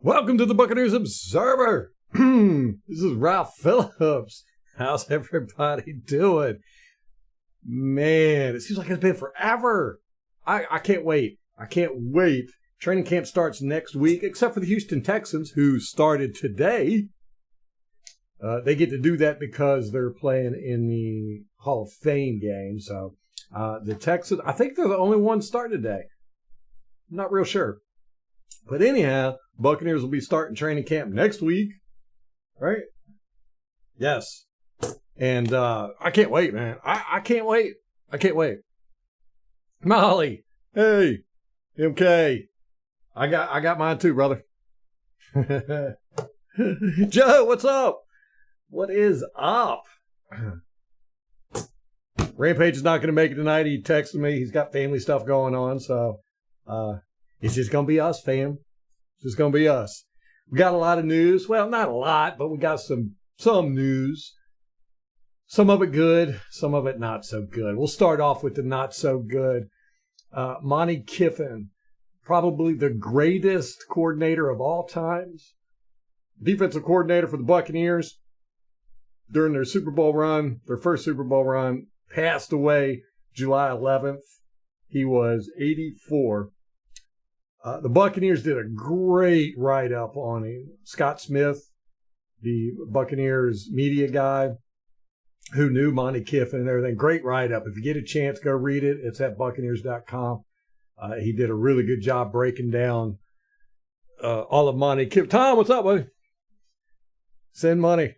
Welcome to the Buccaneers Observer. This is Ralph Phillips. How's everybody doing? Man, it seems like it's been forever. I can't wait. I can't wait. Training camp starts next week, except for the Houston Texans, who started today. They get to do that because they're playing in the Hall of Fame game. So the Texans, I think they're the only ones starting today. I'm not real sure. But anyhow, Buccaneers will be starting training camp next week, right? Yes. And I can't wait, man. I can't wait. I can't wait. Molly, hey, MK, I got mine too, brother. Joe, what's up? What is up? Rampage is not going to make it tonight. He texted me. He's got family stuff going on, so it's just going to be us, fam. It's just going to be us. We got a lot of news. Well, not a lot, but we got some news. Some of it good, some of it not so good. We'll start off with the not so good. Monte Kiffen, probably the greatest coordinator of all times. Defensive coordinator for the Buccaneers during their Super Bowl run, their first Super Bowl run, passed away July 11th. He was 84. The Buccaneers did a great write-up on him. Scott Smith, the Buccaneers media guy, who knew Monte Kiffen and everything. Great write-up. If you get a chance, go read it. It's at Buccaneers.com. He did a really good job breaking down all of Monte Kiffen. Tom, what's up, buddy? Send money.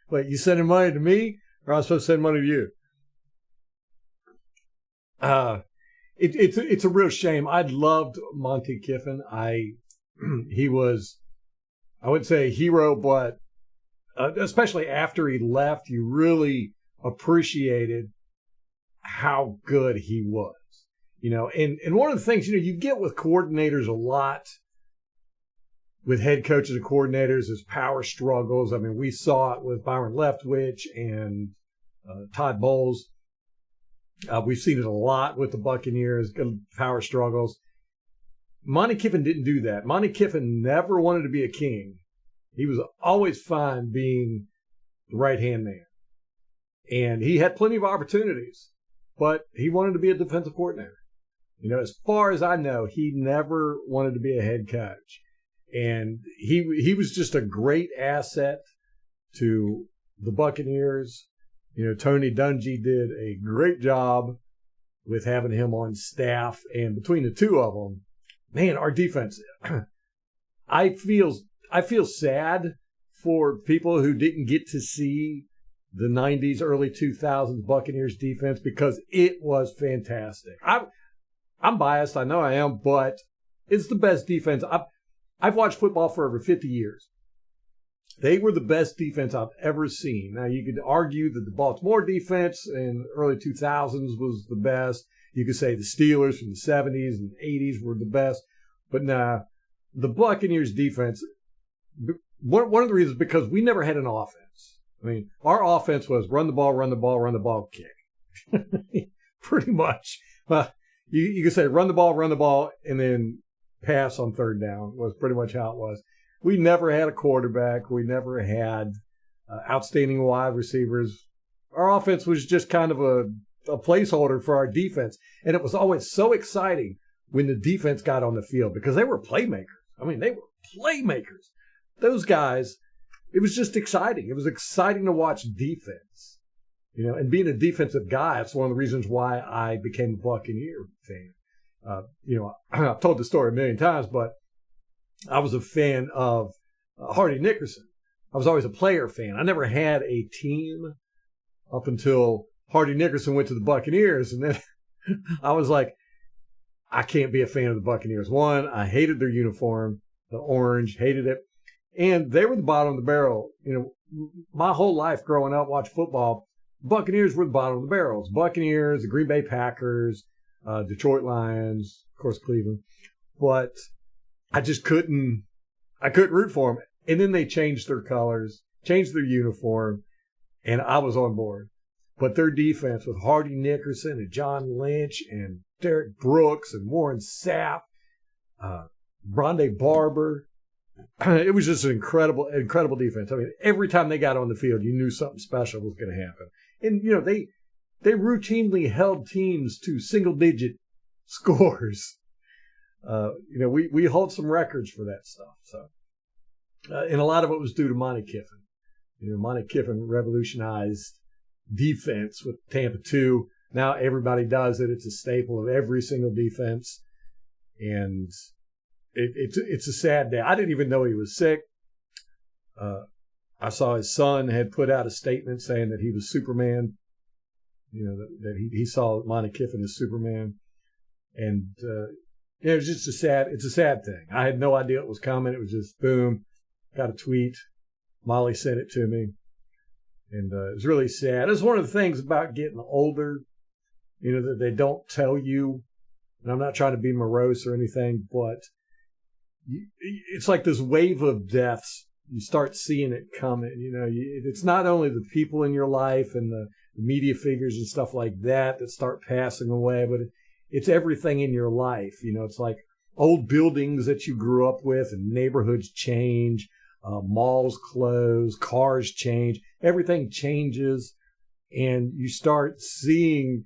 Wait, you sending money to me, or I'm supposed to send money to you? It's a real shame. I loved Monte Kiffen. He was, I wouldn't say a hero, but especially after he left, you really appreciated how good he was. You know, and one of the things, you get with coordinators a lot, with head coaches and coordinators, is power struggles. I mean, we saw it with Byron Leftwich and Todd Bowles. We've seen it a lot with the Buccaneers, power struggles. Monte Kiffen didn't do that. Monte Kiffen never wanted to be a king. He was always fine being the right-hand man. And he had plenty of opportunities, but he wanted to be a defensive coordinator. You know, as far as I know, he never wanted to be a head coach. And he was just a great asset to the Buccaneers. You know, Tony Dungy did a great job with having him on staff. And between the two of them, man, our defense, I feel sad for people who didn't get to see the 90s, early 2000s Buccaneers defense, because it was fantastic. I'm biased, I know I am, but it's the best defense. I've watched football for over 50 years. They were the best defense I've ever seen. Now, you could argue that the Baltimore defense in the early 2000s was the best. You could say the Steelers from the 70s and 80s were the best. But nah, the Buccaneers defense, one of the reasons, because we never had an offense. I mean, our offense was run the ball, run the ball, run the ball, kick. Pretty much. You could say run the ball, and then pass on third down was pretty much how it was. We never had a quarterback. We never had outstanding wide receivers. Our offense was just kind of a placeholder for our defense. And it was always so exciting when the defense got on the field, because they were playmakers. I mean, they were playmakers. Those guys, it was just exciting. It was exciting to watch defense. You know, and being a defensive guy, that's one of the reasons why I became a Buccaneer fan. You know, I've told the story a million times, but I was a fan of Hardy Nickerson. I was always a player fan. I never had a team up until Hardy Nickerson went to the Buccaneers. And then I was like, I can't be a fan of the Buccaneers. One, I hated their uniform, the orange, hated it. And they were the bottom of the barrel. You know, my whole life growing up, watching football, Buccaneers were the bottom of the barrels. Buccaneers, the Green Bay Packers, Detroit Lions, of course, Cleveland. But I just couldn't root for them. And then they changed their colors, changed their uniform, and I was on board. But their defense with Hardy Nickerson and John Lynch and Derek Brooks and Warren Sapp, Bronde Barber. It was just an incredible defense. I mean, every time they got on the field, you knew something special was going to happen. And, they routinely held teams to single-digit scores. We hold some records for that stuff. So, and a lot of it was due to Monte Kiffen. Monte Kiffen revolutionized defense with Tampa 2. Now everybody does it. It's a staple of every single defense. And it's a sad day. I didn't even know he was sick. I saw his son had put out a statement saying that he was Superman. That he saw Monte Kiffen as Superman. And it was just it's a sad thing. I had no idea it was coming. It was just boom, got a tweet. Molly sent it to me. And it was really sad. It's one of the things about getting older, that they don't tell you. And I'm not trying to be morose or anything, but it's like this wave of deaths. You start seeing it coming. It's not only the people in your life and the media figures and stuff like that start passing away, but it's everything in your life. It's like old buildings that you grew up with and neighborhoods change, malls close, cars change, everything changes, and you start seeing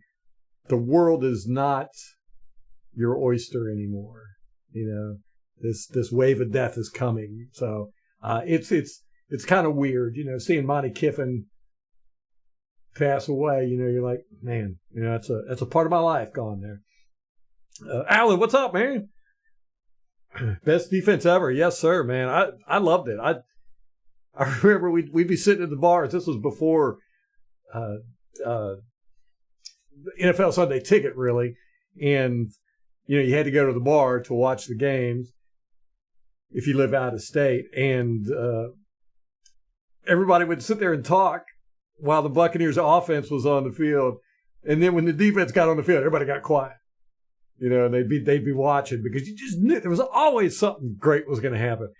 the world is not your oyster anymore. This wave of death is coming. So it's kind of weird, seeing Monte Kiffen pass away. You're like, man, that's a part of my life gone there. Alan, what's up, man? Best defense ever. Yes, sir, man. I loved it. I remember we'd be sitting at the bars. This was before NFL Sunday Ticket, really. And, you had to go to the bar to watch the games if you live out of state. And everybody would sit there and talk while the Buccaneers offense was on the field. And then when the defense got on the field, everybody got quiet. And they'd be watching because you just knew there was always something great was going to happen.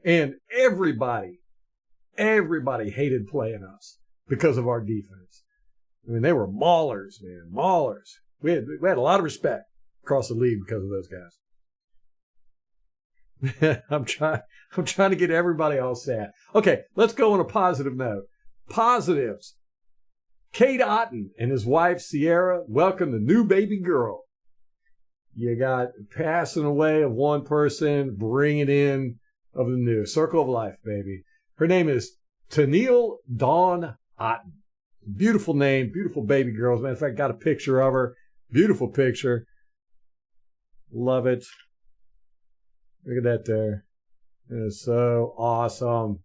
And everybody hated playing us because of our defense. I mean, they were maulers, man, maulers. We had a lot of respect across the league because of those guys. I'm trying to get everybody all sad. Okay, let's go on a positive note. Positives. Cade Otton and his wife Sierra welcomed the new baby girl. You got passing away of one person, bringing in of the new. Circle of life, baby. Her name is Tennille Dawn Otton. Beautiful name, beautiful baby girl. As a matter of fact, got a picture of her. Beautiful picture. Love it. Look at that there. It is so awesome.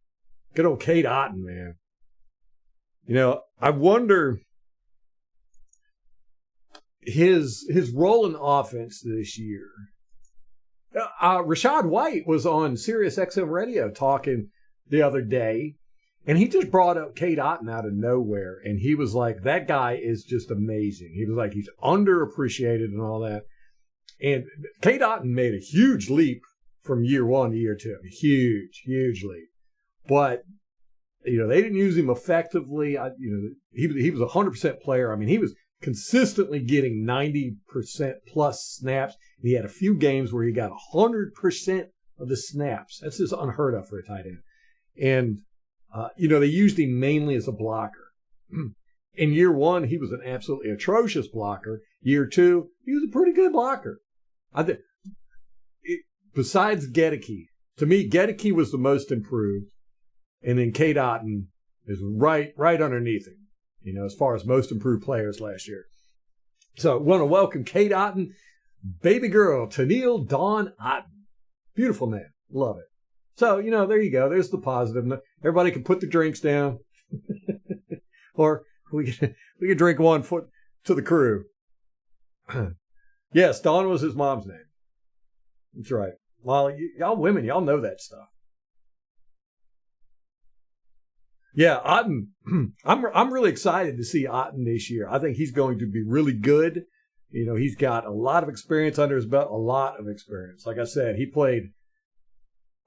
Good old Cade Otton, man. I wonder his role in offense this year. Rashad White was on Sirius XM radio talking the other day, and he just brought up Cade Otton out of nowhere, and he was like, that guy is just amazing. He was like, he's underappreciated and all that. And Cade Otton made a huge leap from year one to year two. Huge leap. But they didn't use him effectively. He was a 100% player. I mean, he was consistently getting 90% plus snaps. He had a few games where he got 100% of the snaps. That's just unheard of for a tight end. And, they used him mainly as a blocker. In year one, he was an absolutely atrocious blocker. Year two, he was a pretty good blocker. Besides Gedeke, to me, Gedeke was the most improved. And then Cade Otton is right underneath him, as far as most improved players last year. So I want to welcome Cade Otton, baby girl, Tennille Dawn Otton. Beautiful name. Love it. So, there you go. There's the positive. Everybody can put the drinks down. Or we can drink one foot to the crew. Yes, Dawn was his mom's name. That's right. Well, y'all women, y'all know that stuff. Yeah, Otton. I'm really excited to see Otton this year. I think he's going to be really good. He's got a lot of experience under his belt, a lot of experience. Like I said, he played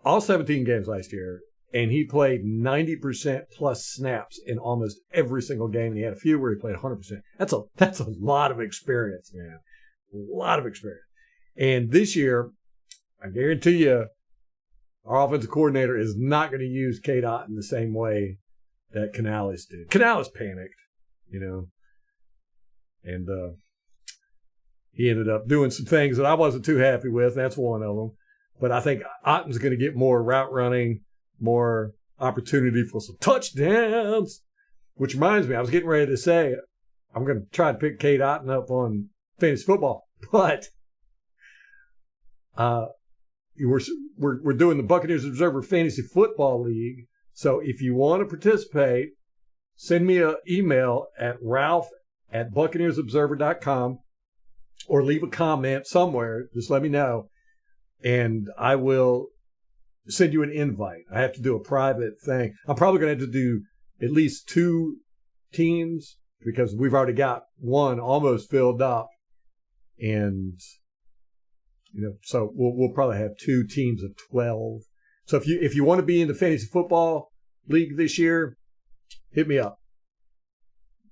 all 17 games last year, and he played 90% plus snaps in almost every single game. And he had a few where he played 100%. That's a lot of experience, man. A lot of experience. And this year, I guarantee you, our offensive coordinator is not going to use Kate Otten the same way that Canales did. Canales panicked, and he ended up doing some things that I wasn't too happy with. That's one of them. But I think Otten's going to get more route running, more opportunity for some touchdowns. Which reminds me, I was getting ready to say I'm going to try to pick Kate Otten up on fantasy football, but we're doing the Buccaneers Observer Fantasy Football League. So if you want to participate, send me an email at ralph@buccaneersobserver.com or leave a comment somewhere. Just let me know, and I will send you an invite. I have to do a private thing. I'm probably going to have to do at least 2 teams because we've already got one almost filled up, and so we'll probably have 2 teams of 12. So if you want to be in the fantasy football league this year, hit me up,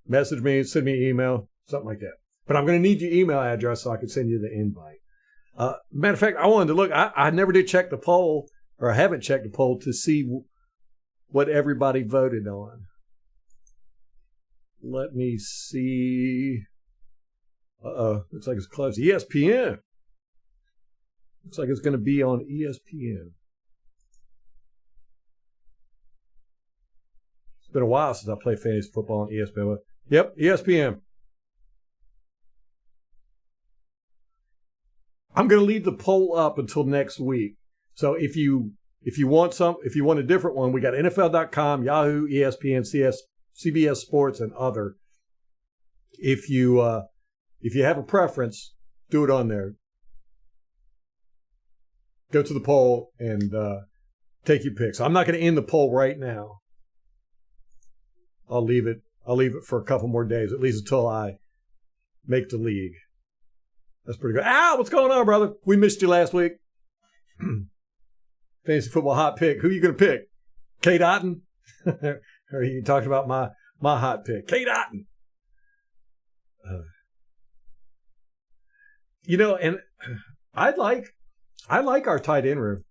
message me, send me an email, something like that. But I'm going to need your email address so I can send you the invite. Matter of fact, I wanted to look. I never did check the poll, or I haven't checked the poll to see what everybody voted on. Let me see. Looks like it's close. ESPN. Looks like it's going to be on ESPN. It's been a while since I played fantasy football on ESPN. Yep, ESPN. I'm going to leave the poll up until next week. So if you want a different one, we got NFL.com, Yahoo, ESPN, CBS Sports, and other. If you have a preference, do it on there. Go to the poll and take your picks. I'm not going to end the poll right now. I'll leave it for a couple more days, at least until I make the league. That's pretty good. Ow, what's going on, brother? We missed you last week. Fantasy football hot pick. Who are you going to pick? Kate Otten? Or are you talking about my hot pick? Kate Otten. And I like our tight end room.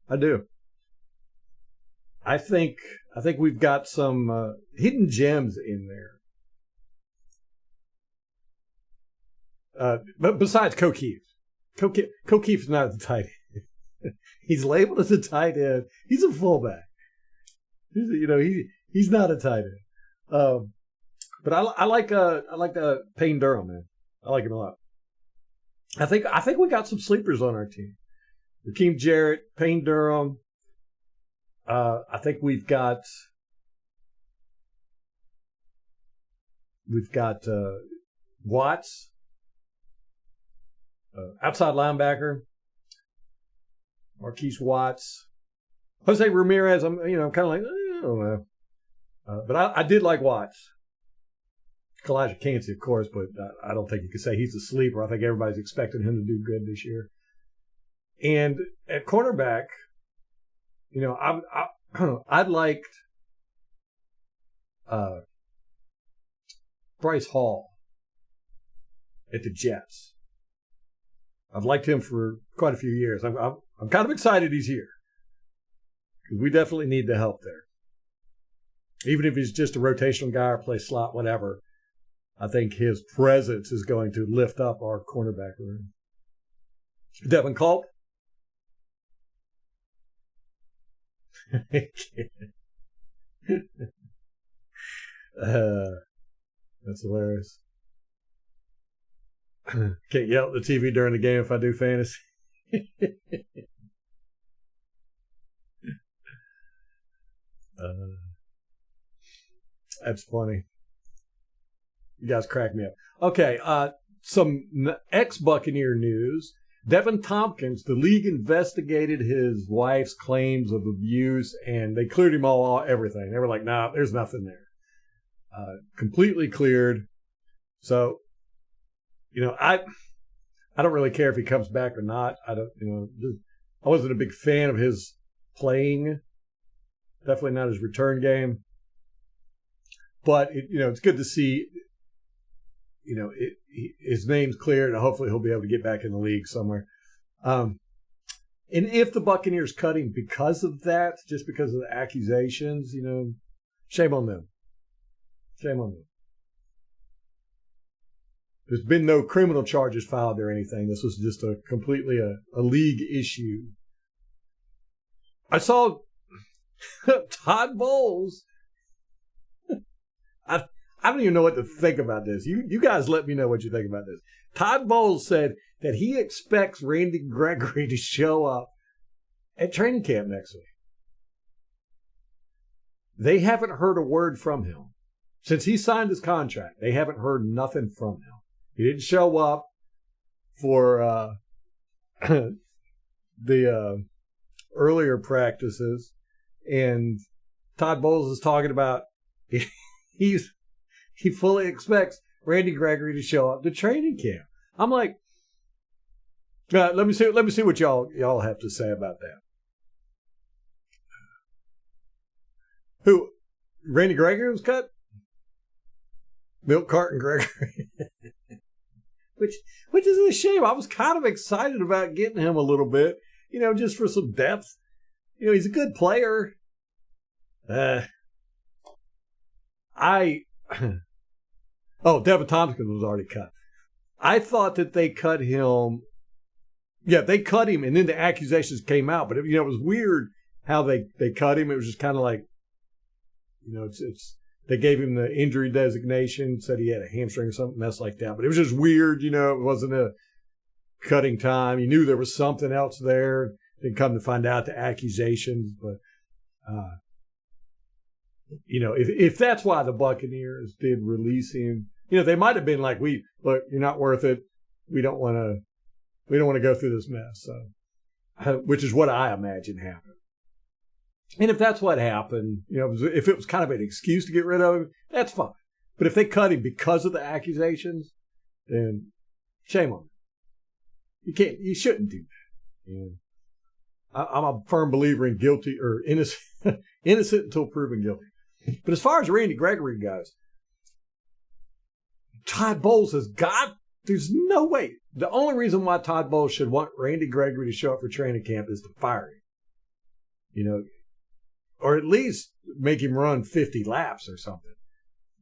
I do. I think we've got some hidden gems in there. But besides Cokeef. Cokeef's not the tight end. He's labeled as a tight end. He's a fullback. He's not a tight end. But I like Payne Durham, man. I like him a lot. I think we got some sleepers on our team. Raheem Jarrett, Payne Durham. I think we've got Watts, outside linebacker, Marquise Watts, Jose Ramirez. I'm kind of like, I don't know, but I did like Watts. Kalijah Kancey, of course, but I don't think you could say he's a sleeper. I think everybody's expecting him to do good this year. And at cornerback, I liked Bryce Hall at the Jets. I've liked him for quite a few years. I'm kind of excited he's here because we definitely need the help there. Even if he's just a rotational guy or play slot, whatever, I think his presence is going to lift up our cornerback room. Devin Culp. That's hilarious. Can't yell at the TV during the game if I do fantasy. That's funny. You guys crack me up. Okay, some ex-Buccaneer news. Devin Tompkins, the league investigated his wife's claims of abuse, and they cleared him everything. They were like, nah, there's nothing there. Completely cleared. So, I don't really care if he comes back or not. I wasn't a big fan of his playing. Definitely not his return game. But, it's good to see, his name's cleared, and hopefully he'll be able to get back in the league somewhere. And if the Buccaneers cut him because of that, just because of the accusations, shame on them. Shame on them. There's been no criminal charges filed or anything. This was just completely a league issue. I saw Todd Bowles. I don't even know what to think about this. You guys let me know what you think about this. Todd Bowles said that he expects Randy Gregory to show up at training camp next week. They haven't heard a word from him. Since he signed his contract, they haven't heard nothing from him. He didn't show up for the earlier practices. And Todd Bowles is talking about he fully expects Randy Gregory to show up to training camp. I'm like, let me see what y'all have to say about that. Who? Randy Gregory was cut? Milk Carton Gregory. Which is a shame. I was kind of excited about getting him a little bit, just for some depth. He's a good player. Devin Tompkins was already cut. I thought that they cut him. Yeah, they cut him, and then the accusations came out. But it was weird how they cut him. It was just kind of like, they gave him the injury designation, said he had a hamstring or something mess like that. But it was just weird, it wasn't a cutting time. You knew there was something else there. Then come to find out the accusations. But if that's why the Buccaneers did release him, they might have been like, look, you're not worth it. We don't want to go through this mess. So, which is what I imagine happened. And if that's what happened, if it was kind of an excuse to get rid of him, that's fine. But if they cut him because of the accusations, then shame on them. You shouldn't do that. And I'm a firm believer in guilty or innocent, innocent until proven guilty. But as far as Randy Gregory goes, Todd Bowles there's no way. The only reason why Todd Bowles should want Randy Gregory to show up for training camp is to fire him. Or at least make him run 50 laps or something.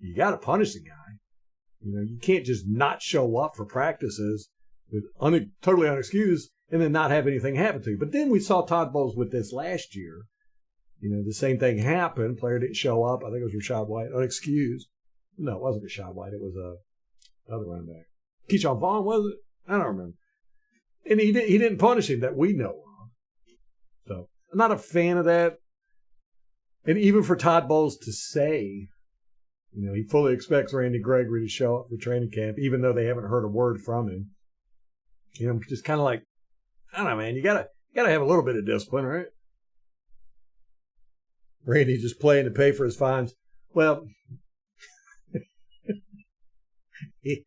You got to punish the guy. You can't just not show up for practices with totally unexcused and then not have anything happen to you. But then we saw Todd Bowles with this last year. The same thing happened. Player didn't show up. I think it was Rashad White, unexcused. No, it wasn't Rashad White. It was another running back. Keyshawn Vaughn, was it? I don't remember. And he didn't punish him that we know of. So I'm not a fan of that. And even for Todd Bowles to say, he fully expects Randy Gregory to show up for training camp, even though they haven't heard a word from him. Just kind of like, I don't know, man. You gotta have a little bit of discipline, right? Randy just playing to pay for his fines. Well, he's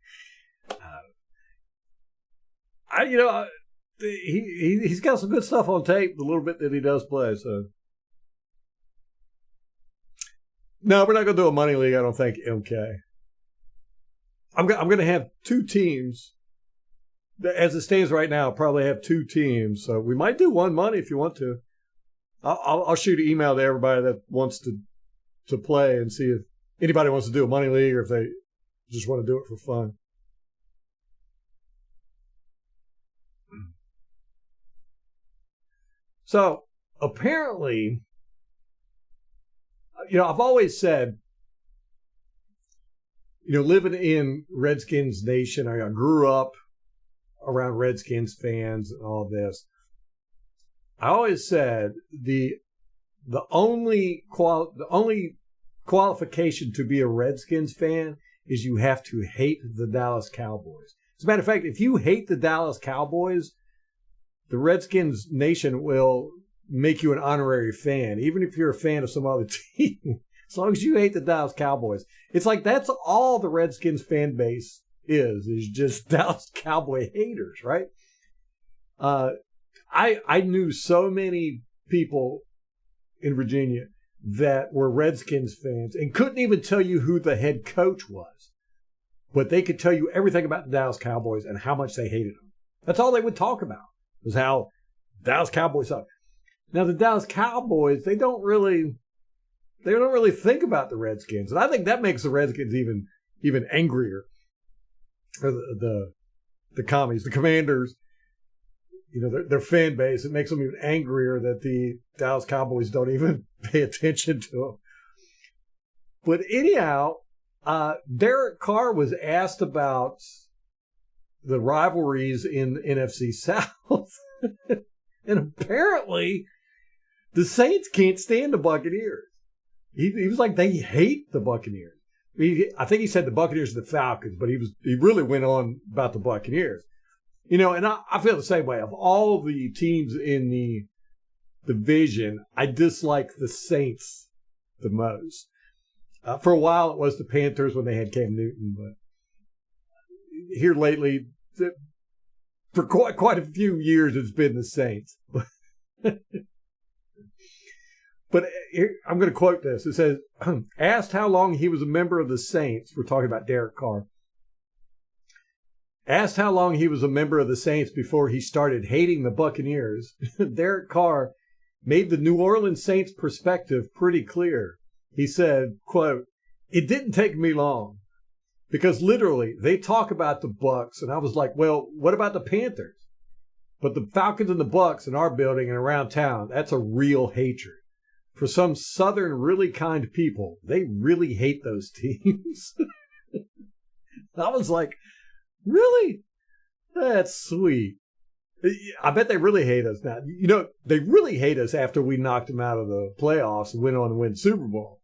got some good stuff on tape. The little bit that he does play, so. No, we're not going to do a money league, I don't think, MK. I'm going to have two teams. As it stands right now, I'll probably have two teams. So we might do one money if you want to. I'll shoot an email to everybody that wants to play and see if anybody wants to do a money league or if they just want to do it for fun. So apparently, I've always said, living in Redskins Nation, I grew up around Redskins fans and all of this. I always said the only qualification to be a Redskins fan is you have to hate the Dallas Cowboys. As a matter of fact, if you hate the Dallas Cowboys, the Redskins Nation will make you an honorary fan, even if you're a fan of some other team. As long as you hate the Dallas Cowboys. It's like that's all the Redskins fan base is just Dallas Cowboy haters, right? I knew so many people in Virginia that were Redskins fans and couldn't even tell you who the head coach was. But they could tell you everything about the Dallas Cowboys and how much they hated them. That's all they would talk about, was how Dallas Cowboys suck. Now the Dallas Cowboys, they don't really think about the Redskins, and I think that makes the Redskins even angrier. Or the commies, the Commanders, their fan base, it makes them even angrier that the Dallas Cowboys don't even pay attention to them. But anyhow, Derek Carr was asked about the rivalries in the NFC South, and apparently the Saints can't stand the Buccaneers. He was like, they hate the Buccaneers. I think he said the Buccaneers and the Falcons, but he really went on about the Buccaneers. And I feel the same way. Of all the teams in the division, I dislike the Saints the most. For a while, it was the Panthers when they had Cam Newton, but here lately, for quite a few years, it's been the Saints. But here, I'm going to quote this. It says, asked how long he was a member of the Saints. We're talking about Derek Carr. Asked how long he was a member of the Saints before he started hating the Buccaneers. Derek Carr made the New Orleans Saints perspective pretty clear. He said, quote, it didn't take me long because literally they talk about the Bucs. And I was like, well, what about the Panthers? But the Falcons and the Bucs in our building and around town, that's a real hatred. For some Southern, really kind people, they really hate those teams. I was like, really? That's sweet. I bet they really hate us now. They really hate us after we knocked them out of the playoffs and went on to win the Super Bowl.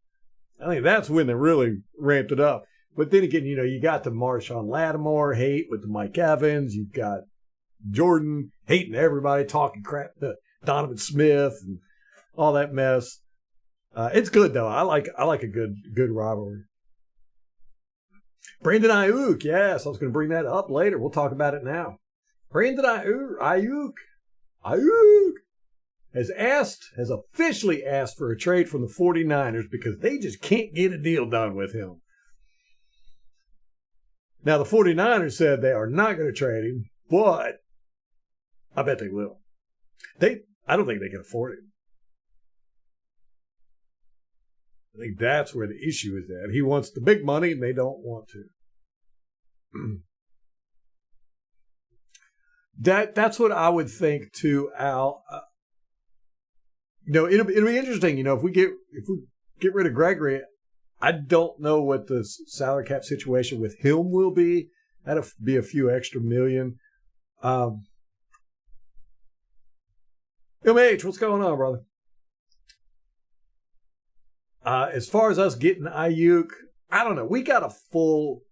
I think that's when they really ramped it up. But then again, you got the Marshawn Lattimore hate with the Mike Evans. You've got Jordan hating everybody, talking crap to Donovan Smith and all that mess. It's good though. I like a good rivalry. Brandon Ayuk, yes, I was going to bring that up later. We'll talk about it now. Brandon Ayuk has officially asked for a trade from the 49ers because they just can't get a deal done with him. Now the 49ers said they are not going to trade him, but I bet they will. I don't think they can afford him. I think that's where the issue is at. He wants the big money, and they don't want to. That's what I would think too, Al. It'll be interesting. If we get rid of Gregory, I don't know what the salary cap situation with him will be. That'll be a few extra million. MH, what's going on, brother? As far as us getting Ayuk, I don't know. We got a full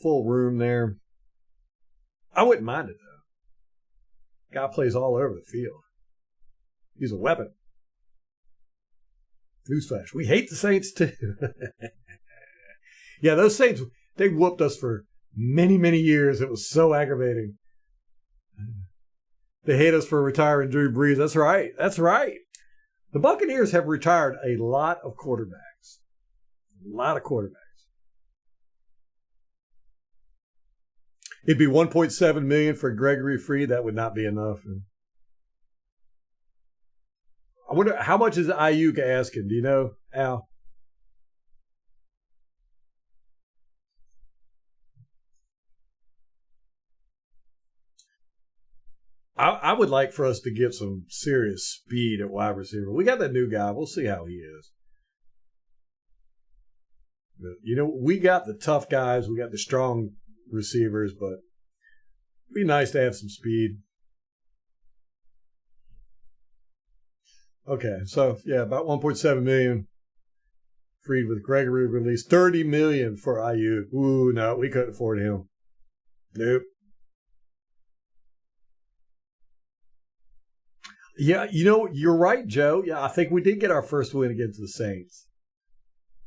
room there. I wouldn't mind it, though. Guy plays all over the field. He's a weapon. Newsflash. We hate the Saints, too. Yeah, those Saints, they whooped us for many, many years. It was so aggravating. They hate us for retiring Drew Brees. That's right. That's right. The Buccaneers have retired a lot of quarterbacks. A lot of quarterbacks. It'd be $1.7 million for Gregory Freed. That would not be enough. I wonder how much is Ayuk asking? Do you know, Al? I would like for us to get some serious speed at wide receiver. We got that new guy. We'll see how he is. But, we got the tough guys. We got the strong receivers, but it'd be nice to have some speed. Okay, so, yeah, about $1.7 million. Freed with Gregory released $30 million for Ayuk. Ooh, no, we couldn't afford him. Nope. Yeah, you're right, Joe. Yeah, I think we did get our first win against the Saints.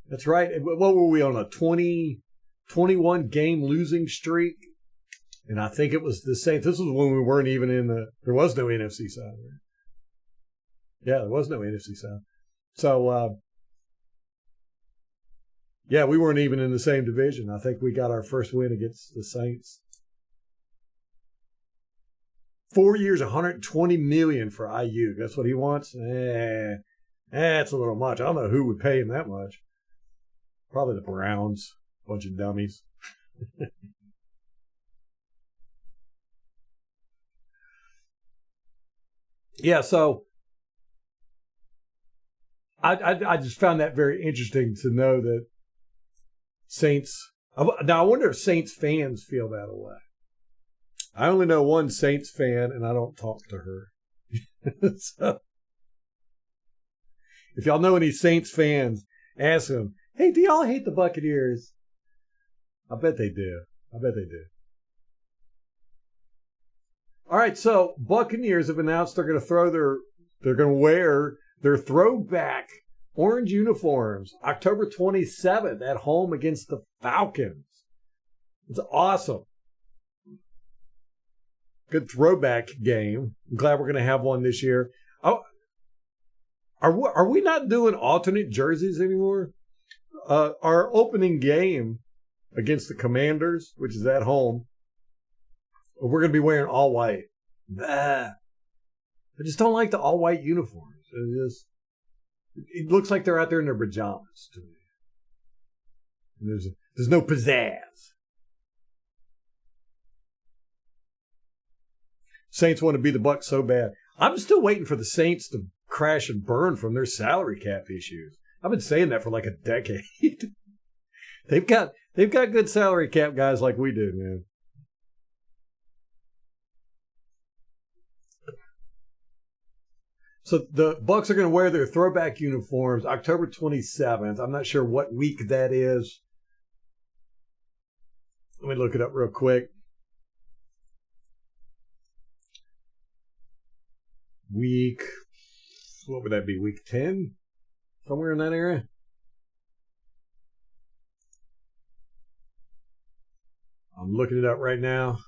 That's right. What were we on, a 21 game losing streak? And I think it was the Saints. This was when we weren't even there was no NFC South. Yeah, there was no NFC South. So, yeah, we weren't even in the same division. I think we got our first win against the Saints. 4 years, $120 million for Ayuk. That's what he wants. That's a little much. I don't know who would pay him that much. Probably the Browns, bunch of dummies. Yeah, so I just found that very interesting to know that Saints. Now I wonder if Saints fans feel that way. I only know one Saints fan, and I don't talk to her. So, if y'all know any Saints fans, ask them, hey, do y'all hate the Buccaneers? I bet they do. All right, so Buccaneers have announced they're going to wear their throwback orange uniforms October 27th at home against the Falcons. It's awesome. Good throwback game. I'm glad we're going to have one this year. Oh, are we not doing alternate jerseys anymore? Our opening game against the Commanders, which is at home, we're going to be wearing all white. I just don't like the all white uniforms. It looks like they're out there in their pajamas to me. There's no pizzazz. Saints want to be the Bucs so bad. I'm still waiting for the Saints to crash and burn from their salary cap issues. I've been saying that for like a decade. They've got good salary cap guys like we do, man. So the Bucs are going to wear their throwback uniforms October 27th. I'm not sure what week that is. Let me look it up real quick. What would that be? Week 10? Somewhere in that area? I'm looking it up right now.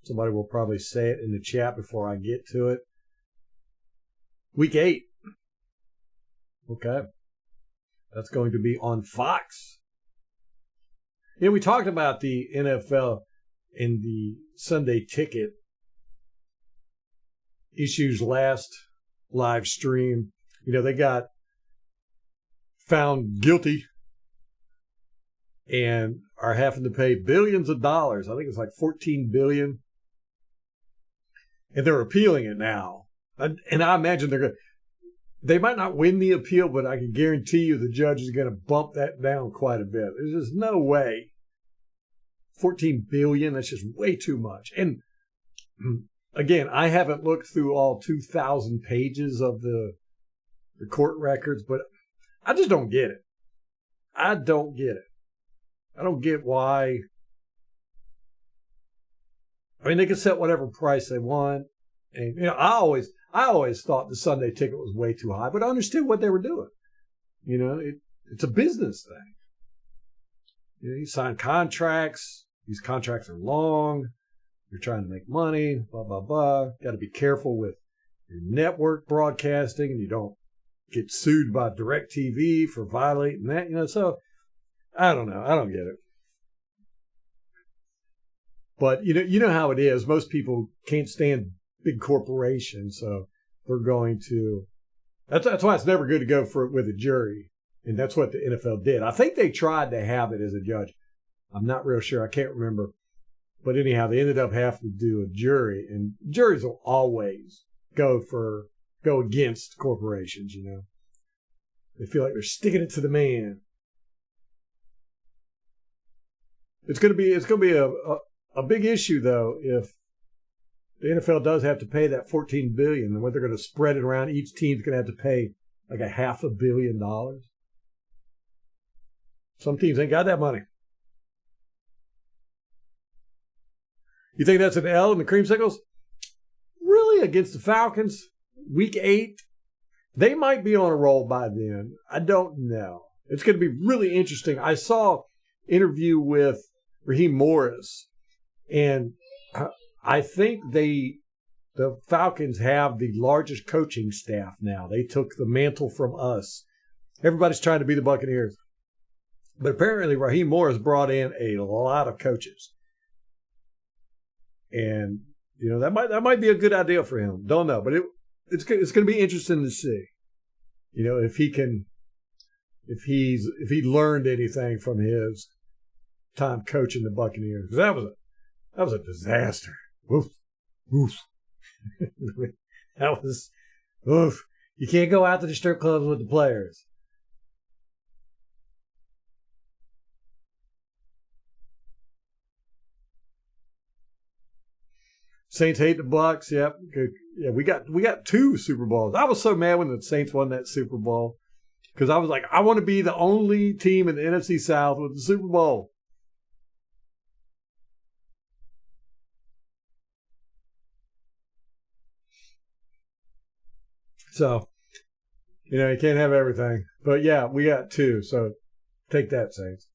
Somebody will probably say it in the chat before I get to it. Week 8. Okay. That's going to be on Fox. Yeah, we talked about the NFL in the Sunday ticket issues last live stream. They got found guilty and are having to pay billions of dollars. I think it's like $14 billion. And they're appealing it now. And I imagine they might not win the appeal, but I can guarantee you the judge is going to bump that down quite a bit. There's just no way. $14 billion, that's just way too much. And again, I haven't looked through all 2,000 pages of the court records, but I just don't get it. I don't get why. I mean, they can set whatever price they want. And, I always thought the Sunday ticket was way too high, but I understood what they were doing. It's a business thing. You sign contracts. These contracts are long. You're trying to make money, blah, blah, blah. Got to be careful with your network broadcasting, and you don't get sued by DirecTV for violating that, So, I don't know. I don't get it. But, you know how it is. Most people can't stand big corporations, so they're going to. That's why it's never good to go with a jury, and that's what the NFL did. I think they tried to have it as a judge. I'm not real sure. I can't remember. But anyhow, they ended up having to do a jury, and juries will always go against corporations. They feel like they're sticking it to the man. It's going to be a big issue though if the NFL does have to pay that $14 billion, and what they're going to spread it around. Each team's going to have to pay like $500 million. Some teams ain't got that money. You think that's an L in the Creamsicles? Really? Against the Falcons? Week 8? They might be on a roll by then. I don't know. It's going to be really interesting. I saw an interview with Raheem Morris, and I think the Falcons have the largest coaching staff now. They took the mantle from us. Everybody's trying to be the Buccaneers. But apparently Raheem Morris brought in a lot of coaches. And That might be a good idea for him. Don't know, but it's going to be interesting to see. If he learned anything from his time coaching the Buccaneers. That was a disaster. Oof. That was oof. You can't go out to the strip clubs with the players. Saints hate the Bucs. Yep. Good. Yeah, we got 2 Super Bowls. I was so mad when the Saints won that Super Bowl because I was like, I want to be the only team in the NFC South with the Super Bowl. So, you can't have everything. But yeah, we got 2. So take that, Saints.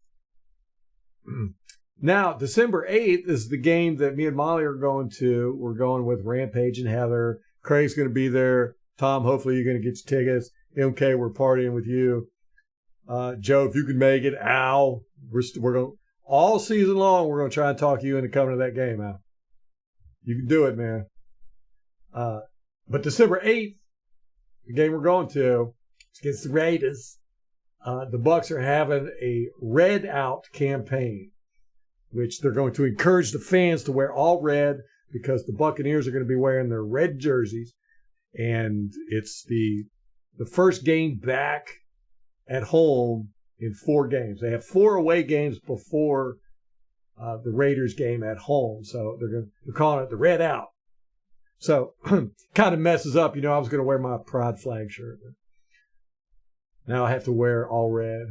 Now, December 8th is the game that me and Molly are going to. We're going with Rampage and Heather. Craig's going to be there. Tom, hopefully you're going to get your tickets. MK, we're partying with you. Joe, if you can make it. Al, we're going all season long. We're going to try and talk you into coming to that game, Al. You can do it, man. But December 8th, the game we're going to, it's against the Raiders. The Bucs are having a red out campaign, which they're going to encourage the fans to wear all red because the Buccaneers are going to be wearing their red jerseys. And it's the first game back at home in 4 games. They have 4 away games before the Raiders game at home. So they're calling it the red out. So kind of messes up. I was going to wear my Pride flag shirt. Now I have to wear all red.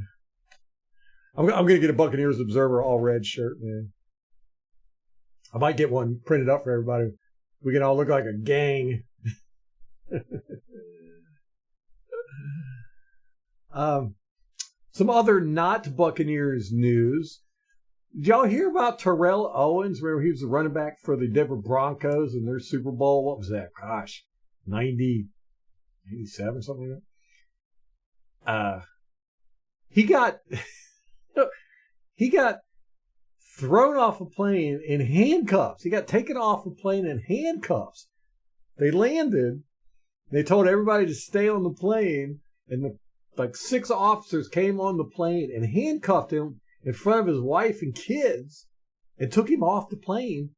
I'm going to get a Buccaneers Observer all red shirt, man. I might get one printed up for everybody. We can all look like a gang. Some other not Buccaneers news. Did y'all hear about Terrell Owens? Remember, he was the running back for the Denver Broncos in their Super Bowl. What was that? Gosh, 90, 97, something like that. He got thrown off a plane in handcuffs. He got taken off a plane in handcuffs. They landed. They told everybody to stay on the plane, and 6 officers came on the plane and handcuffed him in front of his wife and kids and took him off the plane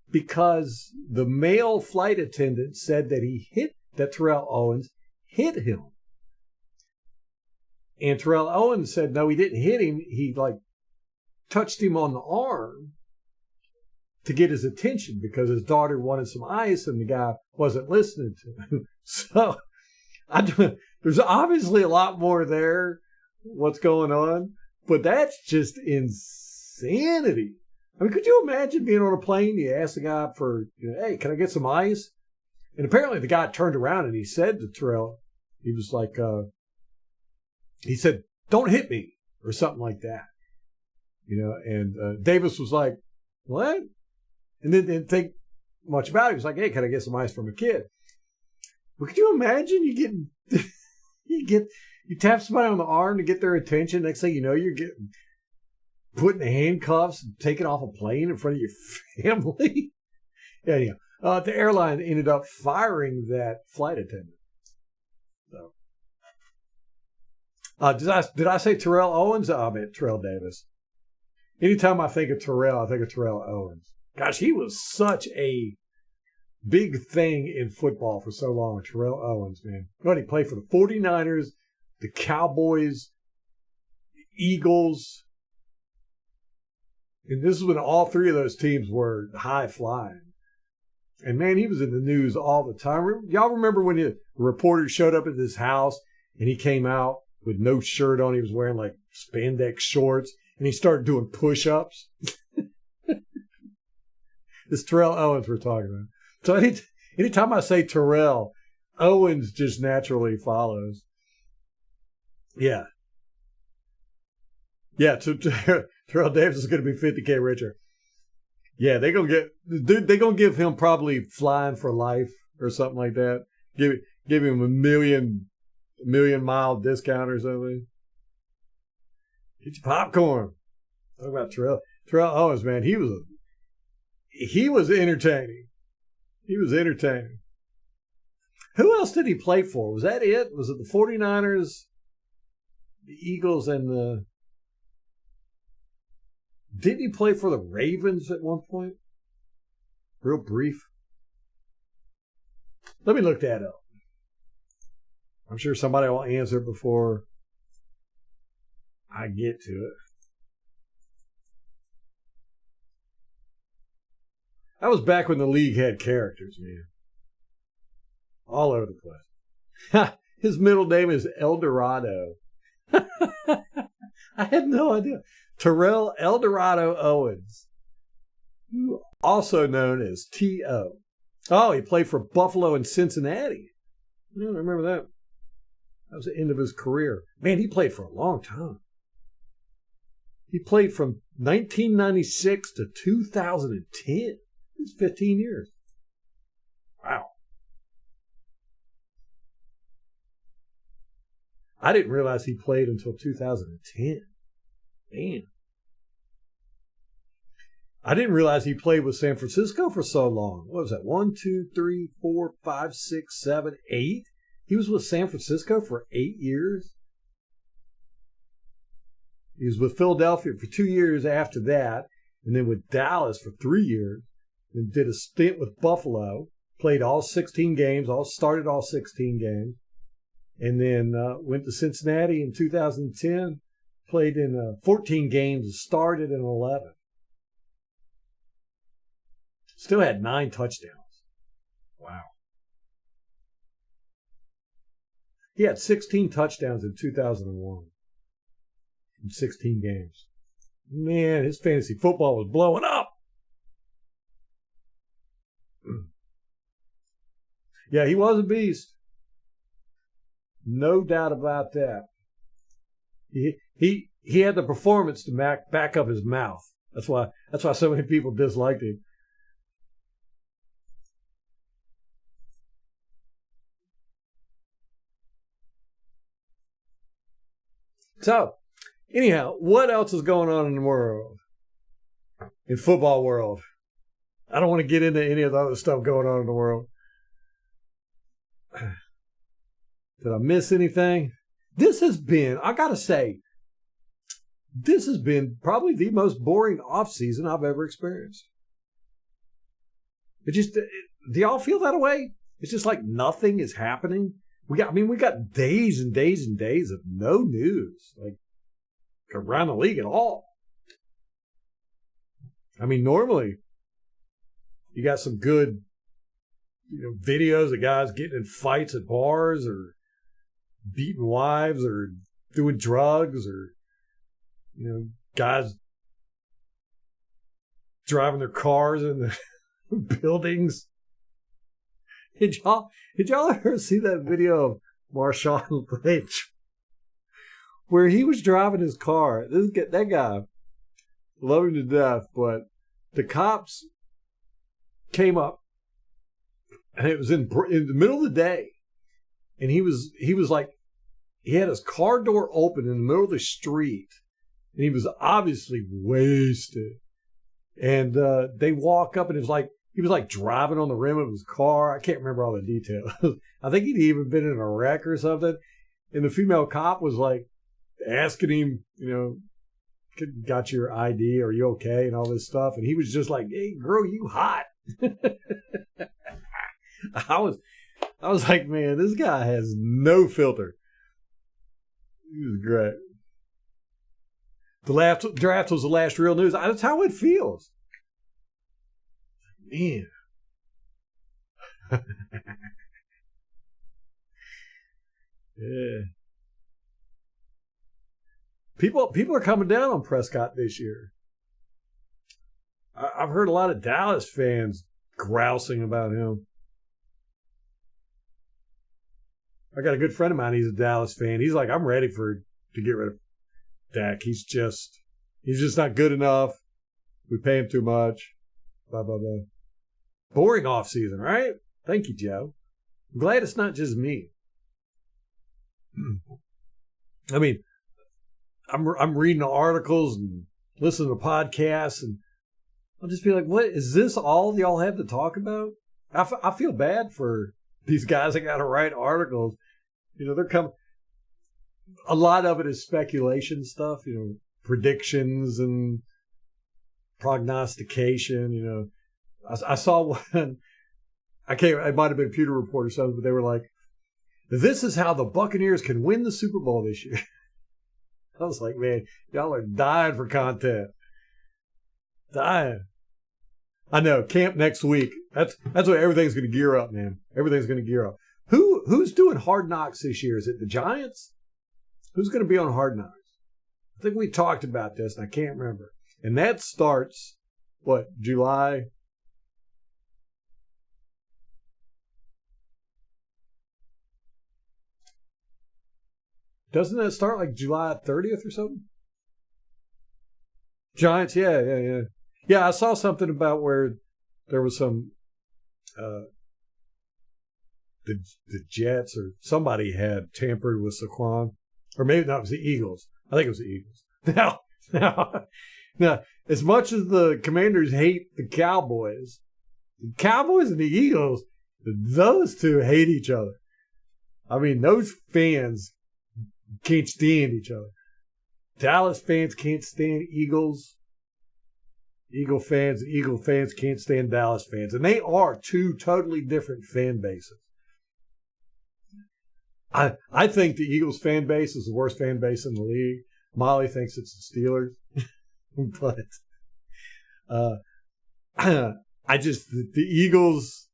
because the male flight attendant said that Terrell Owens hit him. And Terrell Owens said, no, he didn't hit him. He touched him on the arm to get his attention because his daughter wanted some ice and the guy wasn't listening to him. So there's obviously a lot more there, what's going on, but that's just insanity. I mean, could you imagine being on a plane? You ask the guy for, hey, can I get some ice? And apparently the guy turned around and he said to Terrell, he was like, he said, don't hit me or something like that. And Davis was like, what? And then didn't think much about it. He was like, hey, can I get some ice from a kid? But could you imagine you tap somebody on the arm to get their attention. Next thing you know, you're getting put in handcuffs and taken off a plane in front of your family. Anyhow, the airline ended up firing that flight attendant. So, did I say Terrell Owens? I meant Terrell Davis. Anytime I think of Terrell, I think of Terrell Owens. Gosh, he was such a big thing in football for so long. Terrell Owens, man. He played for the 49ers, the Cowboys, the Eagles. And this is when all 3 of those teams were high flying. And man, he was in the news all the time. Y'all remember when the reporter showed up at his house and he came out with no shirt on? He was wearing spandex shorts and he started doing push-ups. It's Terrell Owens we're talking about. So anytime I say Terrell, Owens just naturally follows. Yeah. Yeah, Terrell Davis is going to be $50K richer. Yeah, they're going to give him probably flying for life or something like that. Give him a million mile discount or something. Get your popcorn. Talk about Terrell Owens, man. He was entertaining. He was entertaining. Who else did he play for? Was that it? Was it the 49ers, the Eagles, and the... Didn't he play for the Ravens at one point? Real brief. Let me look that up. I'm sure somebody will answer before I get to it. That was back when the league had characters, man. All over the place. His middle name is El Dorado. I had no idea. Terrell El Dorado Owens, also known as T.O. Oh, he played for Buffalo and Cincinnati. I remember that. That was the end of his career. Man, he played for a long time. He played from 1996 to 2010. It was 15 years. Wow. I didn't realize he played until 2010. Man. I didn't realize he played with San Francisco for so long. What was that? 1, 2, 3, 4, 5, 6, 7, 8? He was with San Francisco for 8 years. He was with Philadelphia for 2 years after that, and then with Dallas for 3 years. Then did a stint with Buffalo, played all 16 games, started all 16 games, and then went to Cincinnati in 2010, played in 14 games, started in 11. Still had 9 touchdowns. Wow. He had 16 touchdowns in 2001 in 16 games. Man, his fantasy football was blowing up. Yeah, he was a beast. No doubt about that. He had the performance to back up his mouth. That's why so many people disliked him. So, anyhow, what else is going on in the world? In football world. I don't want to get into any of the other stuff going on in the world. Did I miss anything? This has been, I gotta say, this has been probably the most boring offseason I've ever experienced. Do y'all feel that way? It's just like nothing is happening. We got days and days and days of no news, like around the league at all. I mean, normally you got some good, videos of guys getting in fights at bars or beating wives or doing drugs or, guys driving their cars in the buildings. Did y'all ever see that video of Marshawn Lynch where he was driving his car? That guy, love him to death, but the cops came up and it was in the middle of the day, and he was like, he had his car door open in the middle of the street, and he was obviously wasted. And they walk up, and he was like driving on the rim of his car. I can't remember all the details. I think he'd even been in a wreck or something. And the female cop was like asking him, got your ID? Are you okay? And all this stuff. And he was just like, hey, girl, you hot. I was like, man, this guy has no filter. He was great. The draft was the last real news. That's how it feels. Man. Yeah. People are coming down on Prescott this year. I've heard a lot of Dallas fans grousing about him. I got a good friend of mine. He's a Dallas fan. He's like, I'm ready to get rid of Dak. He's just not good enough. We pay him too much. Blah, blah, blah. Boring offseason, right? Thank you, Joe. I'm glad it's not just me. I mean, I'm reading articles and listening to podcasts, and I'll just be like, what is this all y'all have to talk about? I feel bad for these guys that got to write articles. They're coming. A lot of it is speculation stuff, predictions and prognostication. I saw one. It might have been Pewter Report or something, but they were like, "This is how the Buccaneers can win the Super Bowl this year." I was like, man, y'all are dying for content. Dying. I know. Camp next week. That's what everything's going to gear up, man. Everything's going to gear up. Who's doing Hard Knocks this year? Is it the Giants? Who's going to be on Hard Knocks? I think we talked about this, and I can't remember. And that starts, July? Doesn't that start like July 30th or something? Giants, yeah. Yeah, I saw something about where there was some the Jets or somebody had tampered with Saquon. Or maybe not, it was the Eagles. I think it was the Eagles. Now, as much as the Commanders hate the Cowboys and the Eagles, those two hate each other. I mean, those fans can't stand each other. Dallas fans can't stand Eagles. Eagle fans can't stand Dallas fans. And they are two totally different fan bases. I think the Eagles fan base is the worst fan base in the league. Molly thinks it's the Steelers. But the Eagles,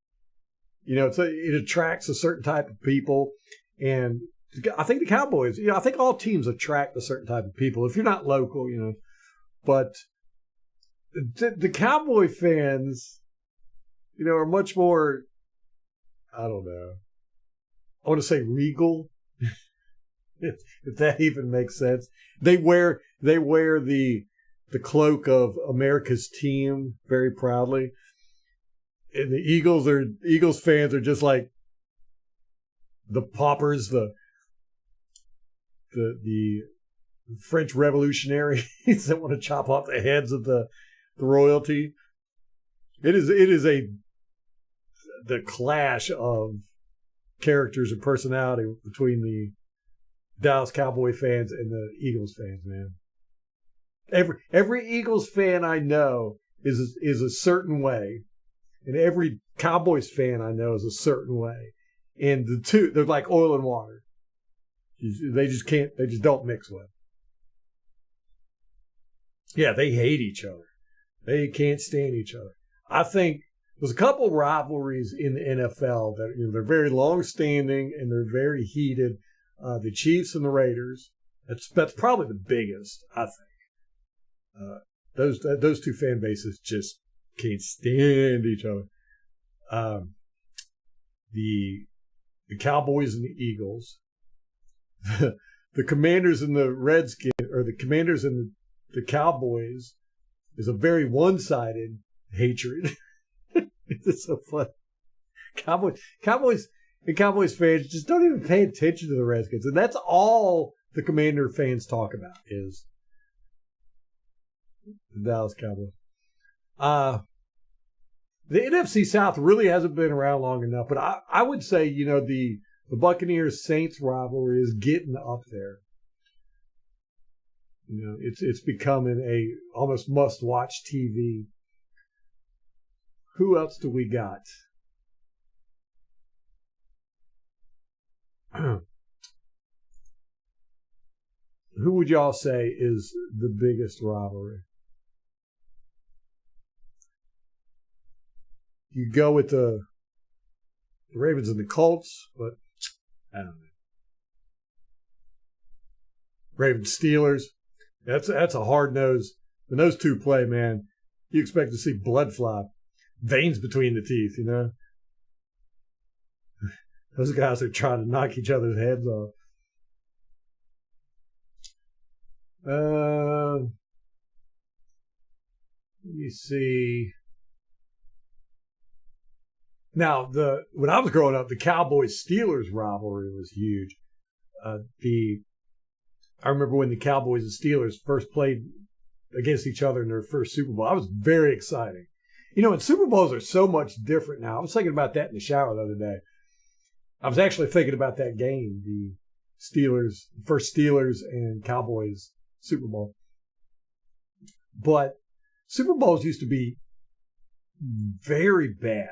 it attracts a certain type of people. And I think the Cowboys, I think all teams attract a certain type of people. If you're not local, but the Cowboy fans, are much more, I don't know, I want to say regal, if that even makes sense. They wear the cloak of America's team very proudly. And the Eagles fans are just like the paupers, the French revolutionaries that want to chop off the heads of the royalty. It is the clash of characters and personality between the Dallas Cowboy fans and the Eagles fans, man. Every Eagles fan I know is a certain way, and every Cowboys fan I know is a certain way. And the two, they're like oil and water. They just don't mix well. Yeah, they hate each other. They can't stand each other. I think there's a couple rivalries in the NFL that they're very long-standing and they're very heated. The Chiefs and the Raiders. That's probably the biggest, I think. Those two fan bases just can't stand each other. The Cowboys and the Eagles. The Commanders and the Redskins, or the Commanders and the Cowboys, is a very one-sided hatred. It's so fun. Cowboys fans just don't even pay attention to the Redskins, and that's all the Commander fans talk about is the Dallas Cowboys. The NFC South really hasn't been around long enough, but I would say the Buccaneers Saints rivalry is getting up there. It's becoming a almost must-watch TV. Who else do we got? Who would y'all say is the biggest rivalry? You go with the Ravens and the Colts, but I don't know. Ravens Steelers. That's a hard nose. When those two play, man, you expect to see blood fly, veins between the teeth. Those guys are trying to knock each other's heads off. Let me see. Now, when I was growing up, the Cowboys-Steelers rivalry was huge. I remember when the Cowboys and Steelers first played against each other in their first Super Bowl. That was very exciting. And Super Bowls are so much different now. I was thinking about that in the shower the other day. I was actually thinking about that game, the first Steelers and Cowboys Super Bowl. But Super Bowls used to be very bad.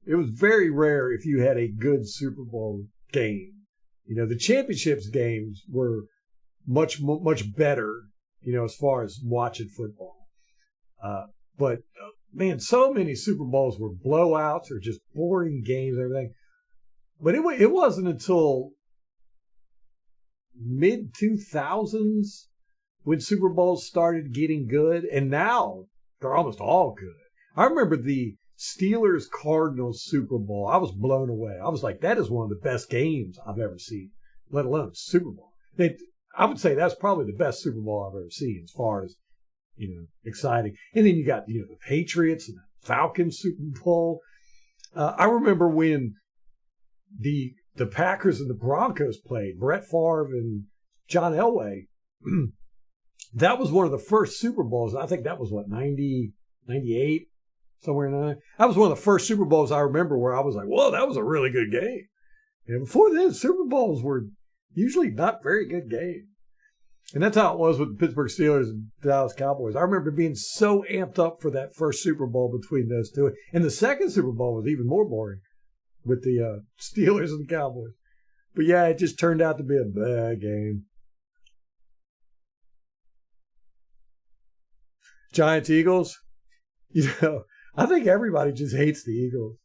It was very rare if you had a good Super Bowl game. The championships games were much better, as far as watching football. But man, so many Super Bowls were blowouts or just boring games, everything. But it wasn't until mid-2000s when Super Bowls started getting good, and now they're almost all good. I remember the Steelers-Cardinals Super Bowl. I was blown away. I was like, that is one of the best games I've ever seen, let alone Super Bowl. I would say that's probably the best Super Bowl I've ever seen as far as, exciting. And then you got, the Patriots and the Falcons Super Bowl. I remember when the Packers and the Broncos played, Brett Favre and John Elway. That was one of the first Super Bowls. I think that was, 90, 98, somewhere in there. That was one of the first Super Bowls I remember where I was like, whoa, that was a really good game. And before then, Super Bowls were usually not very good games. And that's how it was with the Pittsburgh Steelers and Dallas Cowboys. I remember being so amped up for that first Super Bowl between those two. And the second Super Bowl was even more boring with the Steelers and the Cowboys. But yeah, it just turned out to be a bad game. Giants Eagles. I think everybody just hates the Eagles.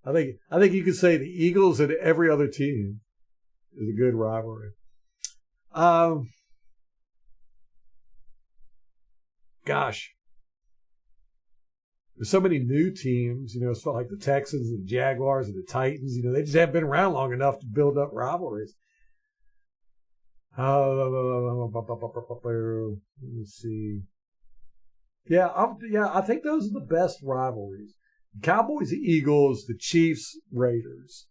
I think you could say the Eagles and every other team is a good rivalry. Gosh. There's so many new teams, it's like the Texans and Jaguars and the Titans, they just haven't been around long enough to build up rivalries. Let me see. Yeah, I think those are the best rivalries. Cowboys, the Eagles, the Chiefs, Raiders,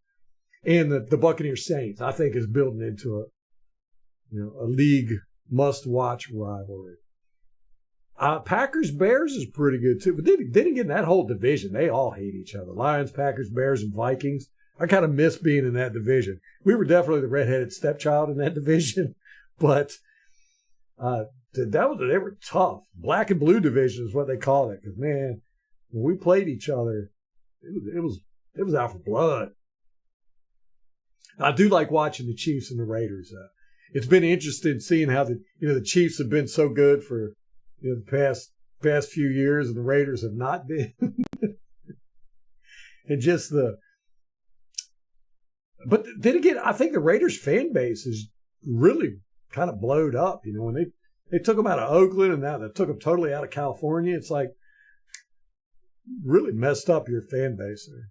and the Buccaneers Saints, I think is building into a league must-watch rivalry. Packers, Bears is pretty good too. But then again, that whole division, they all hate each other. Lions, Packers, Bears, and Vikings. I kind of miss being in that division. We were definitely the redheaded stepchild in that division, but they were tough. Black and blue division is what they call it. Because man, when we played each other, it was out for blood. I do like watching the Chiefs and the Raiders. It's been interesting seeing how the Chiefs have been so good for the past few years, and the Raiders have not been. And just but then again, I think the Raiders fan base is really kind of blowed up. When they took them out of Oakland and now they took them totally out of California, it's like really messed up your fan base there.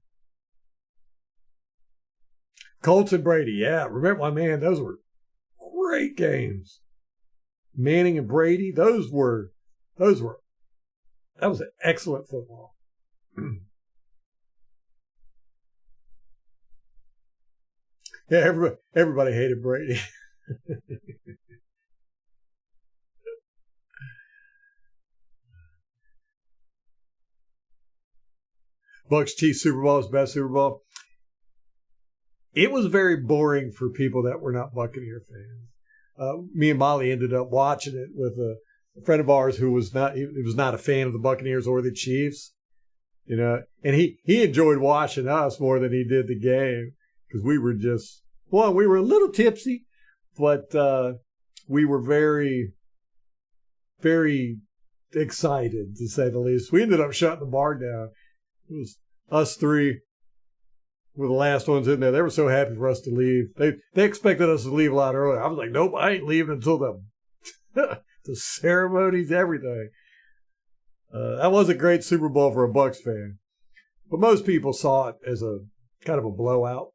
Colts and Brady, yeah. Remember, my man, those were great games. Manning and Brady, that was an excellent football. Yeah, everybody hated Brady. Bucs Chiefs Super Bowl is best Super Bowl. It was very boring for people that were not Buccaneer fans. Me and Molly ended up watching it with a friend of ours who was not a fan of the Buccaneers or the Chiefs, and he enjoyed watching us more than he did the game because we were a little tipsy, but we were very, very excited to say the least. We ended up shutting the bar down. It was us three were the last ones in there. They were so happy for us to leave. They expected us to leave a lot earlier. I was like, nope, I ain't leaving until the ceremonies, everything. That was a great Super Bowl for a Bucs fan. But most people saw it as a kind of a blowout.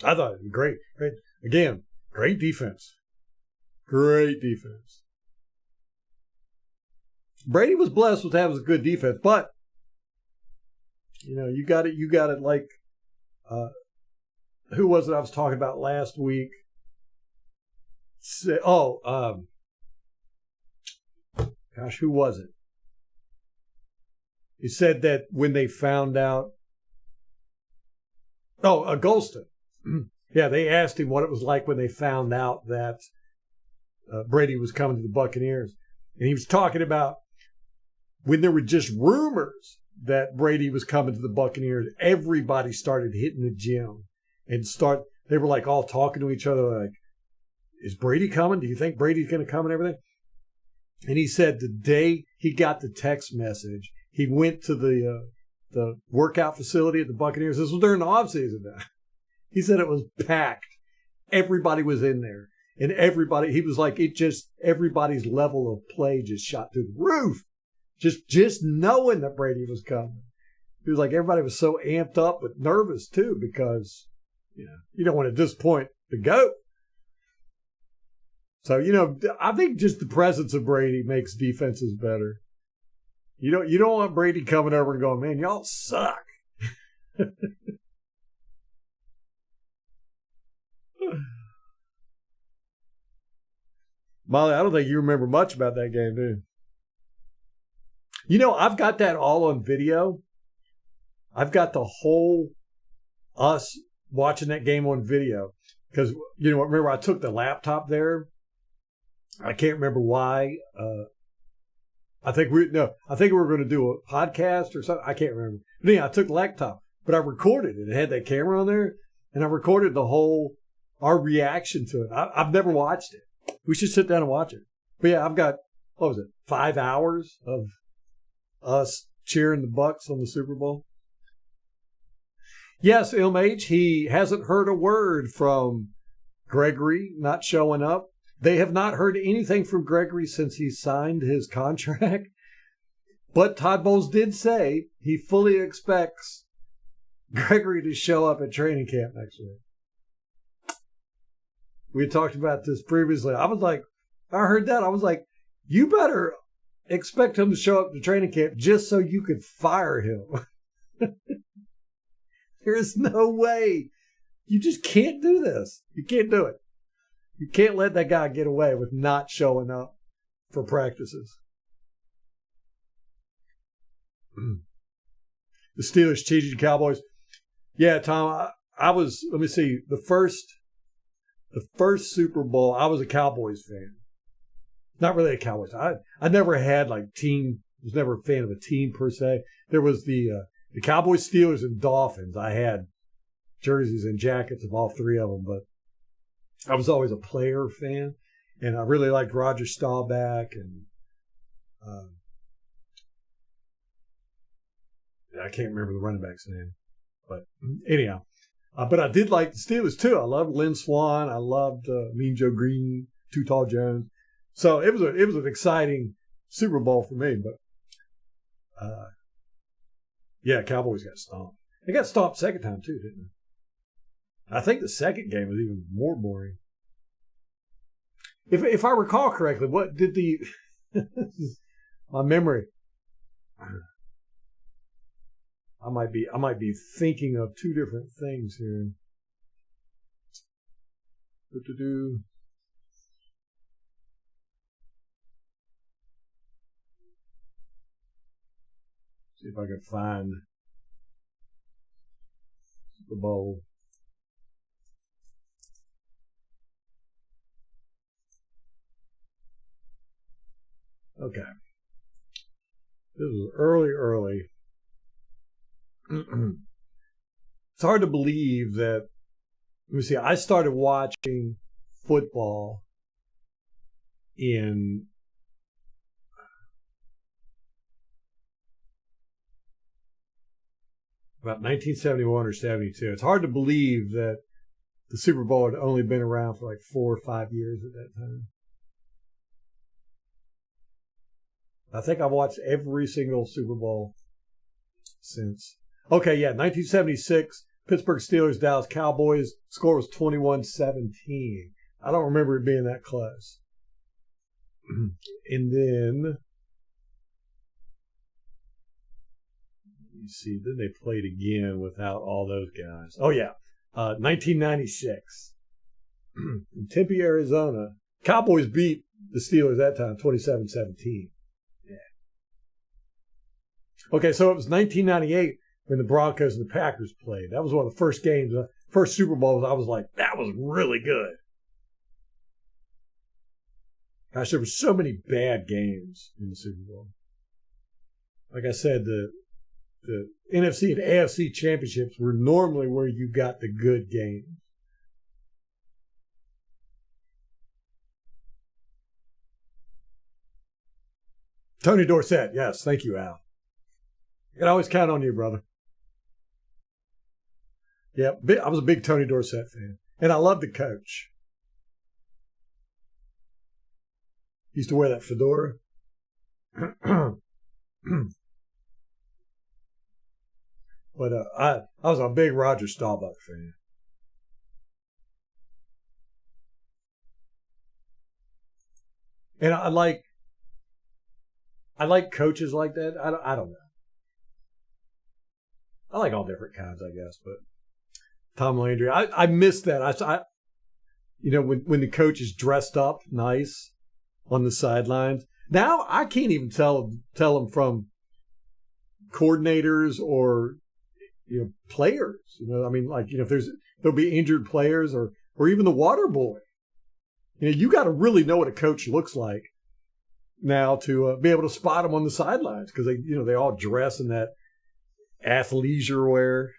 I thought it was great. Again, great defense. Great defense. Brady was blessed with having a good defense, but you got it like who was it I was talking about last week? Gosh, who was it? He said that when they found out, Golston. Yeah, they asked him what it was like when they found out that Brady was coming to the Buccaneers. And he was talking about when there were just rumors that Brady was coming to the Buccaneers, everybody started hitting the gym and they were like all talking to each other like, is Brady coming? Do you think Brady's going to come and everything? And he said the day he got the text message, he went to the workout facility at the Buccaneers. This was during the offseason now. He said it was packed. Everybody was in there. And he was like, everybody's level of play just shot through the roof. Just knowing that Brady was coming. He was like, everybody was so amped up, but nervous too, because, you don't want to disappoint the GOAT. So, I think just the presence of Brady makes defenses better. You don't want Brady coming over and going, man, y'all suck. Molly, I don't think you remember much about that game, do you? I've got that all on video. I've got the whole us watching that game on video. Because, remember I took the laptop there. I can't remember why. I think we were going to do a podcast or something. I can't remember. But yeah, I took the laptop, but I recorded it. It had that camera on there, and I recorded our reaction to it. I've never watched it. We should sit down and watch it. But yeah, I've got, 5 hours of us cheering the Bucs on the Super Bowl. Yes, MH, he hasn't heard a word from Gregory not showing up. They have not heard anything from Gregory since he signed his contract. But Todd Bowles did say he fully expects Gregory to show up at training camp next week. We had talked about this previously. I heard that. I was like, you better expect him to show up to training camp just so you could fire him. There's no way. You just can't do this. You can't do it. You can't let that guy get away with not showing up for practices. The Steelers cheated the Cowboys. Yeah, Tom, let me see, the first Super Bowl, I was a Cowboys fan. Not really a Cowboys. I never had was never a fan of a team per se. There was the Cowboys, Steelers, and Dolphins. I had jerseys and jackets of all three of them, but I was always a player fan, and I really liked Roger Staubach, and I can't remember the running back's name, but anyhow. But I did like the Steelers too. I loved Lynn Swann. I loved Mean Joe Green, Too Tall Jones. So it was an exciting Super Bowl for me. But yeah, Cowboys got stomped. They got stomped second time too, didn't they? I think the second game was even more boring. If I recall correctly, what did my memory? I might be thinking of two different things here. See if I can find Super Bowl. Okay. This was early. It's hard to believe that. Let me see. I started watching football in about 1971 or 72. It's hard to believe that the Super Bowl had only been around for 4 or 5 years at that time. I think I've watched every single Super Bowl since. Okay, yeah, 1976, Pittsburgh Steelers, Dallas Cowboys. Score was 21-17. I don't remember it being that close. And then, you see, then they played again without all those guys. Oh, yeah. 1996 in Tempe, Arizona. Cowboys beat the Steelers that time, 27-17. Yeah. Okay, so it was 1998 when the Broncos and the Packers played. That was one of the first games, first Super Bowls. I was like, that was really good. Gosh, there were so many bad games in the Super Bowl. Like I said, the NFC and AFC championships were normally where you got the good games. Tony Dorsett, yes, thank you, Al. I can always count on you, brother. Yeah, I was a big Tony Dorsett fan, and I loved the coach. He used to wear that fedora. But I was a big Roger Staubach fan. And I like coaches like that. I don't know. I like all different kinds, I guess. But Tom Landry, I miss that. I when the coach is dressed up nice on the sidelines. Now I can't even tell them from coordinators or players. I mean, like if there'll be injured players or even the water boy. You got to really know what a coach looks like now to be able to spot them on the sidelines because they all dress in that athleisure wear.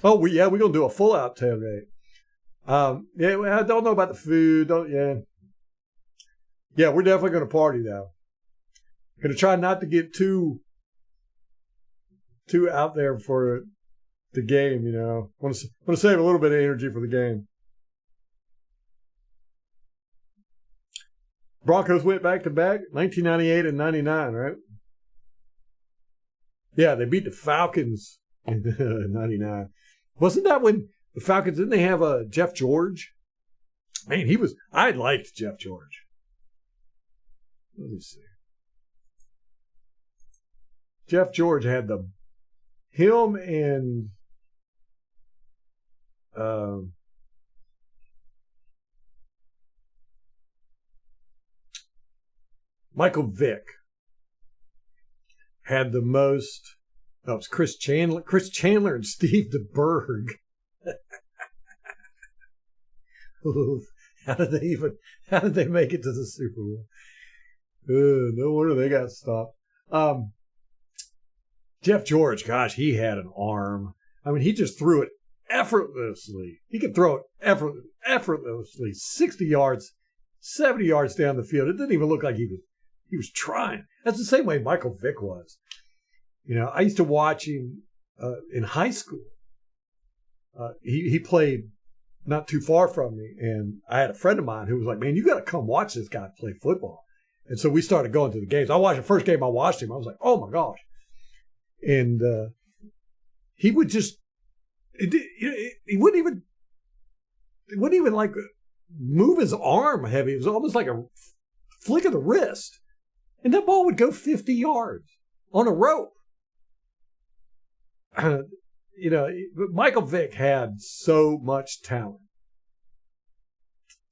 Oh, we're gonna do a full out tailgate. I don't know about the food. Yeah, we're definitely gonna party though. Gonna try not to get too out there for the game. Want to save a little bit of energy for the game. Broncos went back to back, 1998 and 99, right? Yeah, they beat the Falcons in 99. Wasn't that when the Falcons, didn't they have Jeff George? Man, I liked Jeff George. Let me see. Jeff George had him and Michael Vick had the most. That was Chris Chandler and Steve DeBerg. How did they make it to the Super Bowl? No wonder they got stopped. Jeff George, gosh, he had an arm. I mean, he just threw it effortlessly. He could throw it effortlessly, 60 yards, 70 yards down the field. It didn't even look like he was trying. That's the same way Michael Vick was. I used to watch him in high school. He played not too far from me, and I had a friend of mine who was like, "Man, you got to come watch this guy play football." And so we started going to the games. I watched the first game I watched him. I was like, "Oh my gosh!" And he would just he wouldn't even like move his arm heavy. It was almost like a flick of the wrist, and that ball would go 50 yards on a rope. Michael Vick had so much talent.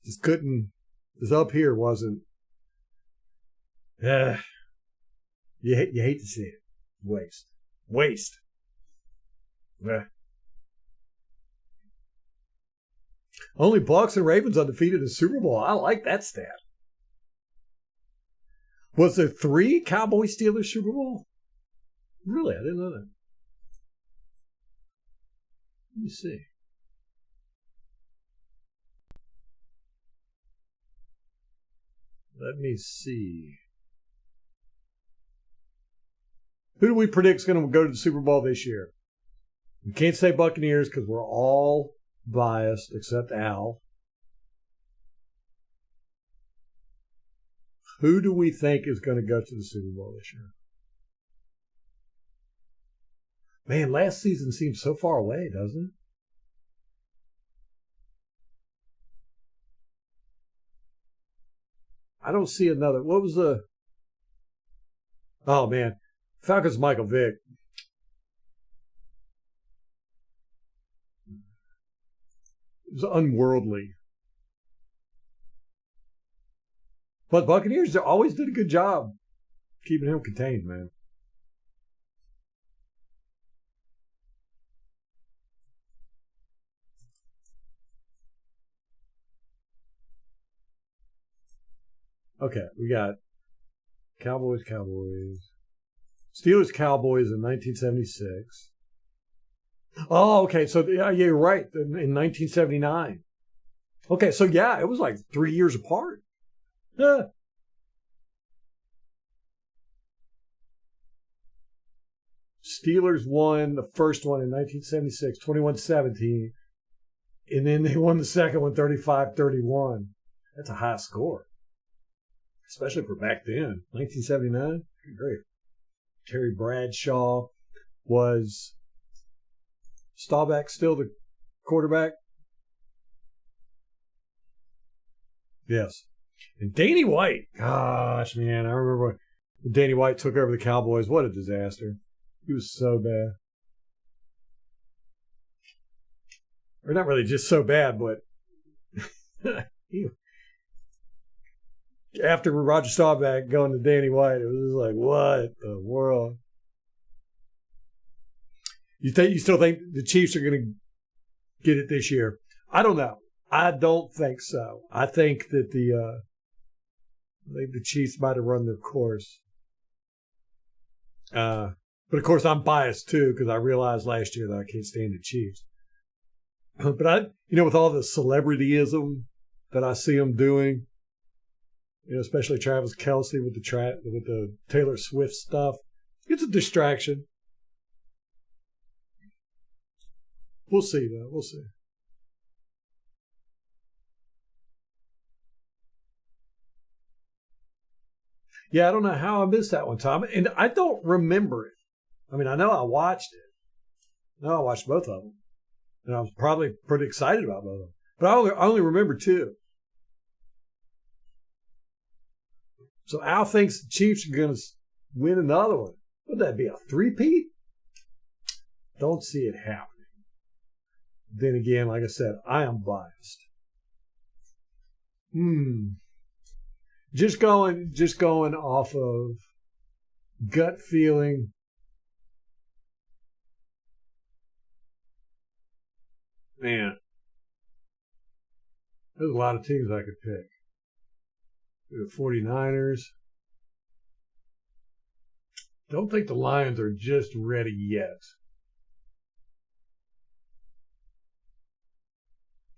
Just couldn't. This up here wasn't. You hate to see it. Waste. Only Bucs and Ravens undefeated in Super Bowl. I like that stat. Was there 3 Cowboys Steelers Super Bowl? Really, I didn't know that. Let me see. Who do we predict is going to go to the Super Bowl this year? We can't say Buccaneers because we're all biased except Al. Who do we think is going to go to the Super Bowl this year? Man, last season seems so far away, doesn't it? I don't see another. What was the... Oh, man. Falcons Michael Vick. It was unworldly. But Buccaneers always did a good job keeping him contained, man. Okay, we got Cowboys. Steelers, Cowboys in 1976. Oh, okay. So, yeah, you're right. In 1979. Okay, so, yeah, it was like 3 years apart. Yeah. Steelers won the first one in 1976, 21-17. And then they won the second one, 35-31. That's a high score, especially for back then. 1979? Great. Terry Bradshaw was Staubach still the quarterback? Yes. And Danny White. Gosh, man, I remember when Danny White took over the Cowboys. What a disaster. He was so bad. Or not really just so bad, but after Roger Staubach going to Danny White, it was like, what the world? You still think the Chiefs are going to get it this year? I don't know. I don't think so. I think that the Chiefs might have run their course. But of course, I'm biased too because I realized last year that I can't stand the Chiefs. But with all the celebrityism that I see them doing, especially Travis Kelce with the Taylor Swift stuff, it's a distraction. We'll see, though. We'll see. Yeah, I don't know how I missed that one, Tom. And I don't remember it. I mean, I know I watched it. I watched both of them. And I was probably pretty excited about both of them. But I only remember two. So Al thinks the Chiefs are going to win another one. Would that be a three-peat? Don't see it happening. Then again, like I said, I am biased. Just going off of gut feeling. Man, there's a lot of teams I could pick. The 49ers. Don't think the Lions are just ready yet.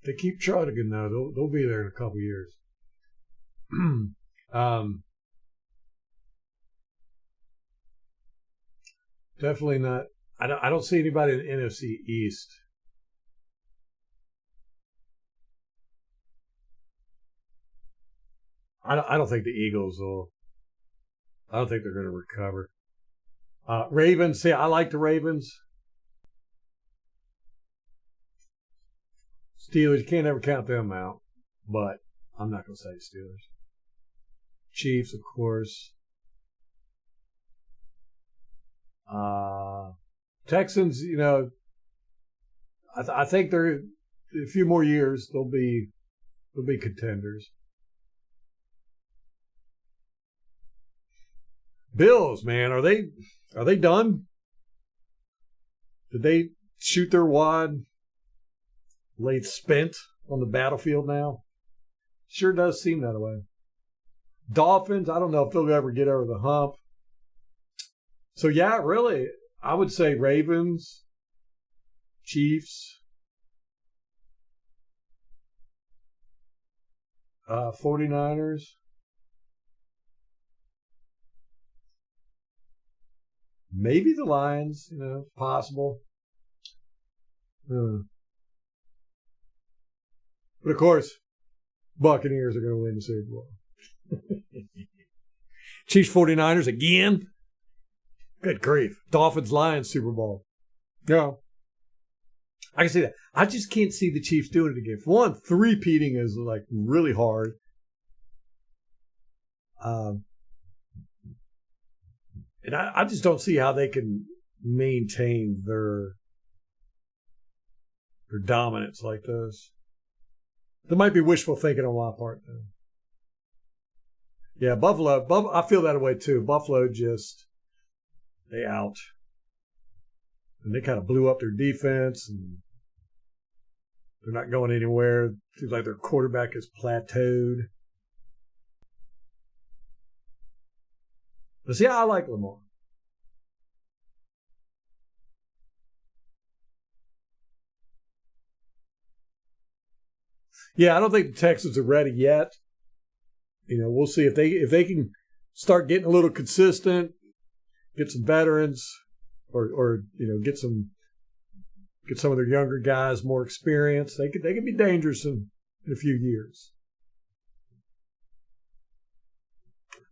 They keep trotting though. They'll be there in a couple years. Definitely not. I don't see anybody in the NFC East. I don't think the Eagles will. I don't think they're going to recover. Ravens. See, I like the Ravens. Steelers. You can't ever count them out. But I'm not going to say Steelers. Chiefs, of course. Texans. I think they're a few more years. They'll be contenders. Bills, man, are they done? Did they shoot their wad? Laid spent on the battlefield now? Sure does seem that way. Dolphins, I don't know if they'll ever get over the hump. So yeah, really, I would say Ravens, Chiefs, 49ers. Maybe the Lions, possible. But of course, Buccaneers are going to win the Super Bowl. Chiefs 49ers again? Good grief. Dolphins Lions Super Bowl. No. I can see that. I just can't see the Chiefs doing it again. For one, three-peating is like really hard. And I just don't see how they can maintain their dominance like this. That might be wishful thinking on my part, though. Yeah, Buffalo. I feel that way too. Buffalo they out, and they kind of blew up their defense, and they're not going anywhere. Seems like their quarterback has plateaued. But see, I like Lamar. Yeah, I don't think the Texans are ready yet. We'll see if they can start getting a little consistent, get some veterans, or get some of their younger guys more experience. They could be dangerous in a few years.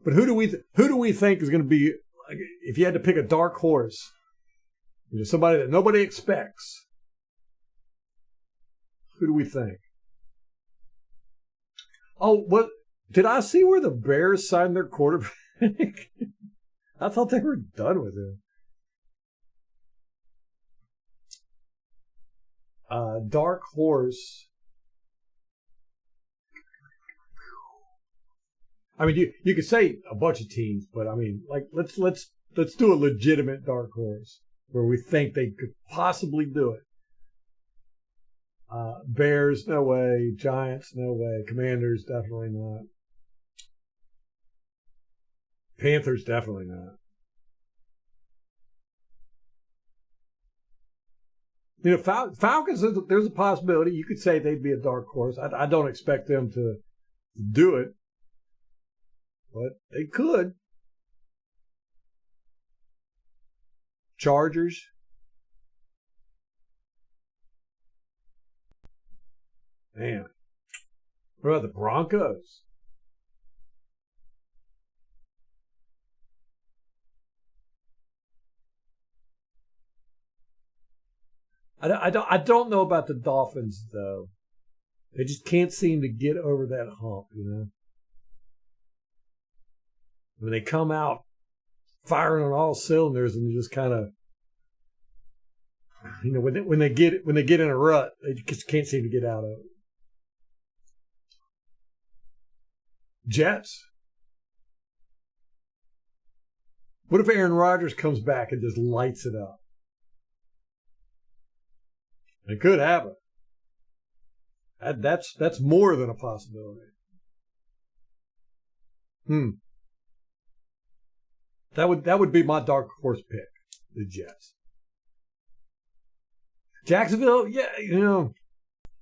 But who do we think is going to be, like, if you had to pick a dark horse, somebody that nobody expects? Who do we think? Oh, what did I see where the Bears signed their quarterback? I thought they were done with him. Dark horse. I mean, you could say a bunch of teams, but I mean, like, let's do a legitimate dark horse where we think they could possibly do it. Bears, no way. Giants, no way. Commanders, definitely not. Panthers, definitely not. Falcons, there's a possibility. You could say they'd be a dark horse. I don't expect them to do it, but they could. Chargers. Man. What about the Broncos? I don't know about the Dolphins, though. They just can't seem to get over that hump, When they come out firing on all cylinders, and you just kind of, when they get in a rut, they just can't seem to get out of it. Jets. What if Aaron Rodgers comes back and just lights it up? It could happen. That's more than a possibility. That would be my dark horse pick, the Jets. Jacksonville, yeah,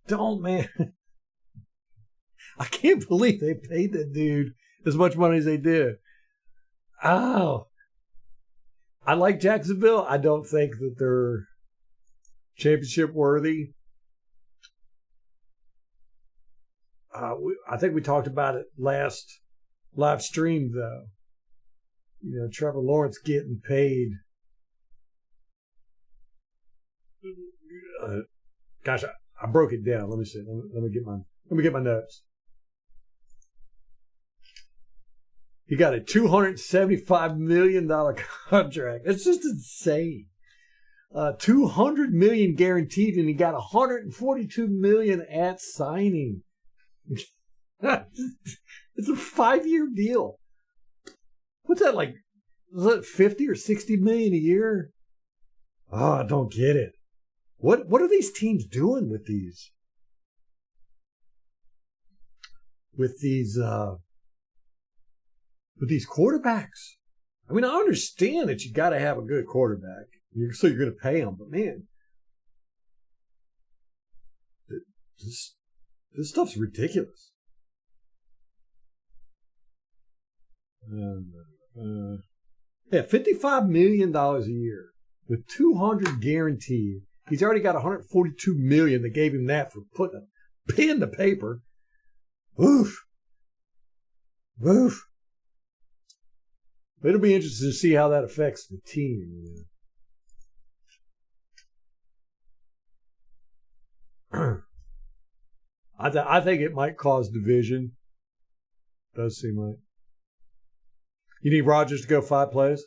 don't, man. I can't believe they paid that dude as much money as they did. Oh, I like Jacksonville. I don't think that they're championship worthy. I think we talked about it last live stream, though. Trevor Lawrence getting paid. Gosh, I broke it down. Let me see. Let me get my notes. He got a $275 million contract. It's just insane. $200 million guaranteed, and he got $142 million at signing. It's a 5-year deal. What's that like? Is that 50 or 60 million a year? Oh, I don't get it. What are these teams doing with these? With these quarterbacks? I mean, I understand that you got to have a good quarterback, so you're going to pay them. But man, this stuff's ridiculous. Yeah, $55 million a year with $200 guaranteed. He's already got $142 million. They gave him that for putting a pen to paper. Oof. It'll be interesting to see how that affects the team. I think it might cause division. Does seem like. You need Rodgers to go 5 plays?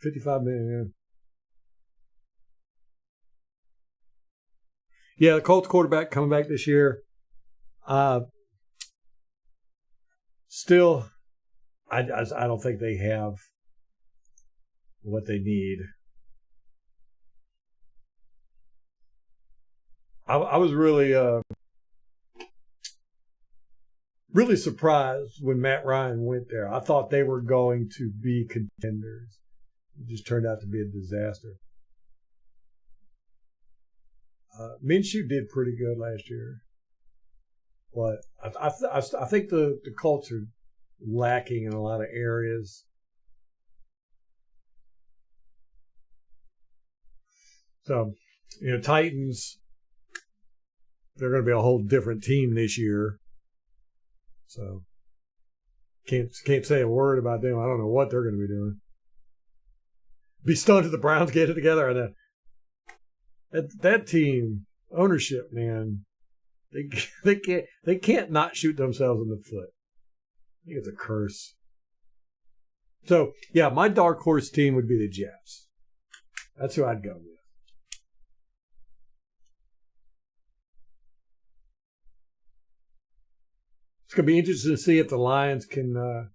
55 million, Yeah, the Colts quarterback coming back this year. Still, I don't think they have what they need. I was really surprised when Matt Ryan went there. I thought they were going to be contenders. It just turned out to be a disaster. Minshew did pretty good last year, but I think the Colts are lacking in a lot of areas. So, Titans, they're going to be a whole different team this year. So, can't say a word about them. I don't know what they're going to be doing. Be stunned if the Browns get it together. And that team ownership, man, they can't not shoot themselves in the foot. I think it's a curse. So yeah, my dark horse team would be the Jets. That's who I'd go with. It's gonna be interesting to see if the Lions can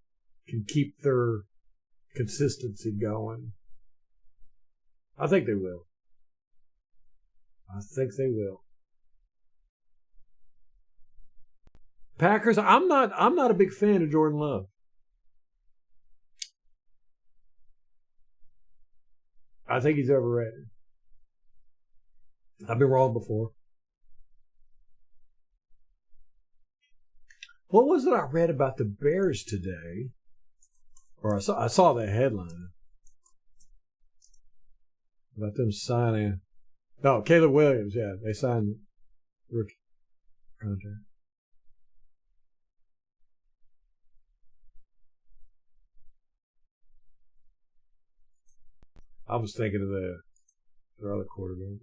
keep their consistency going. I think they will. Packers, I'm not a big fan of Jordan Love. I think he's overrated. I've been wrong before. What was it I read about the Bears today? Or I saw that headline about them signing. No, Caleb Williams. Yeah, they signed rookie contract. I was thinking of their other quarterback.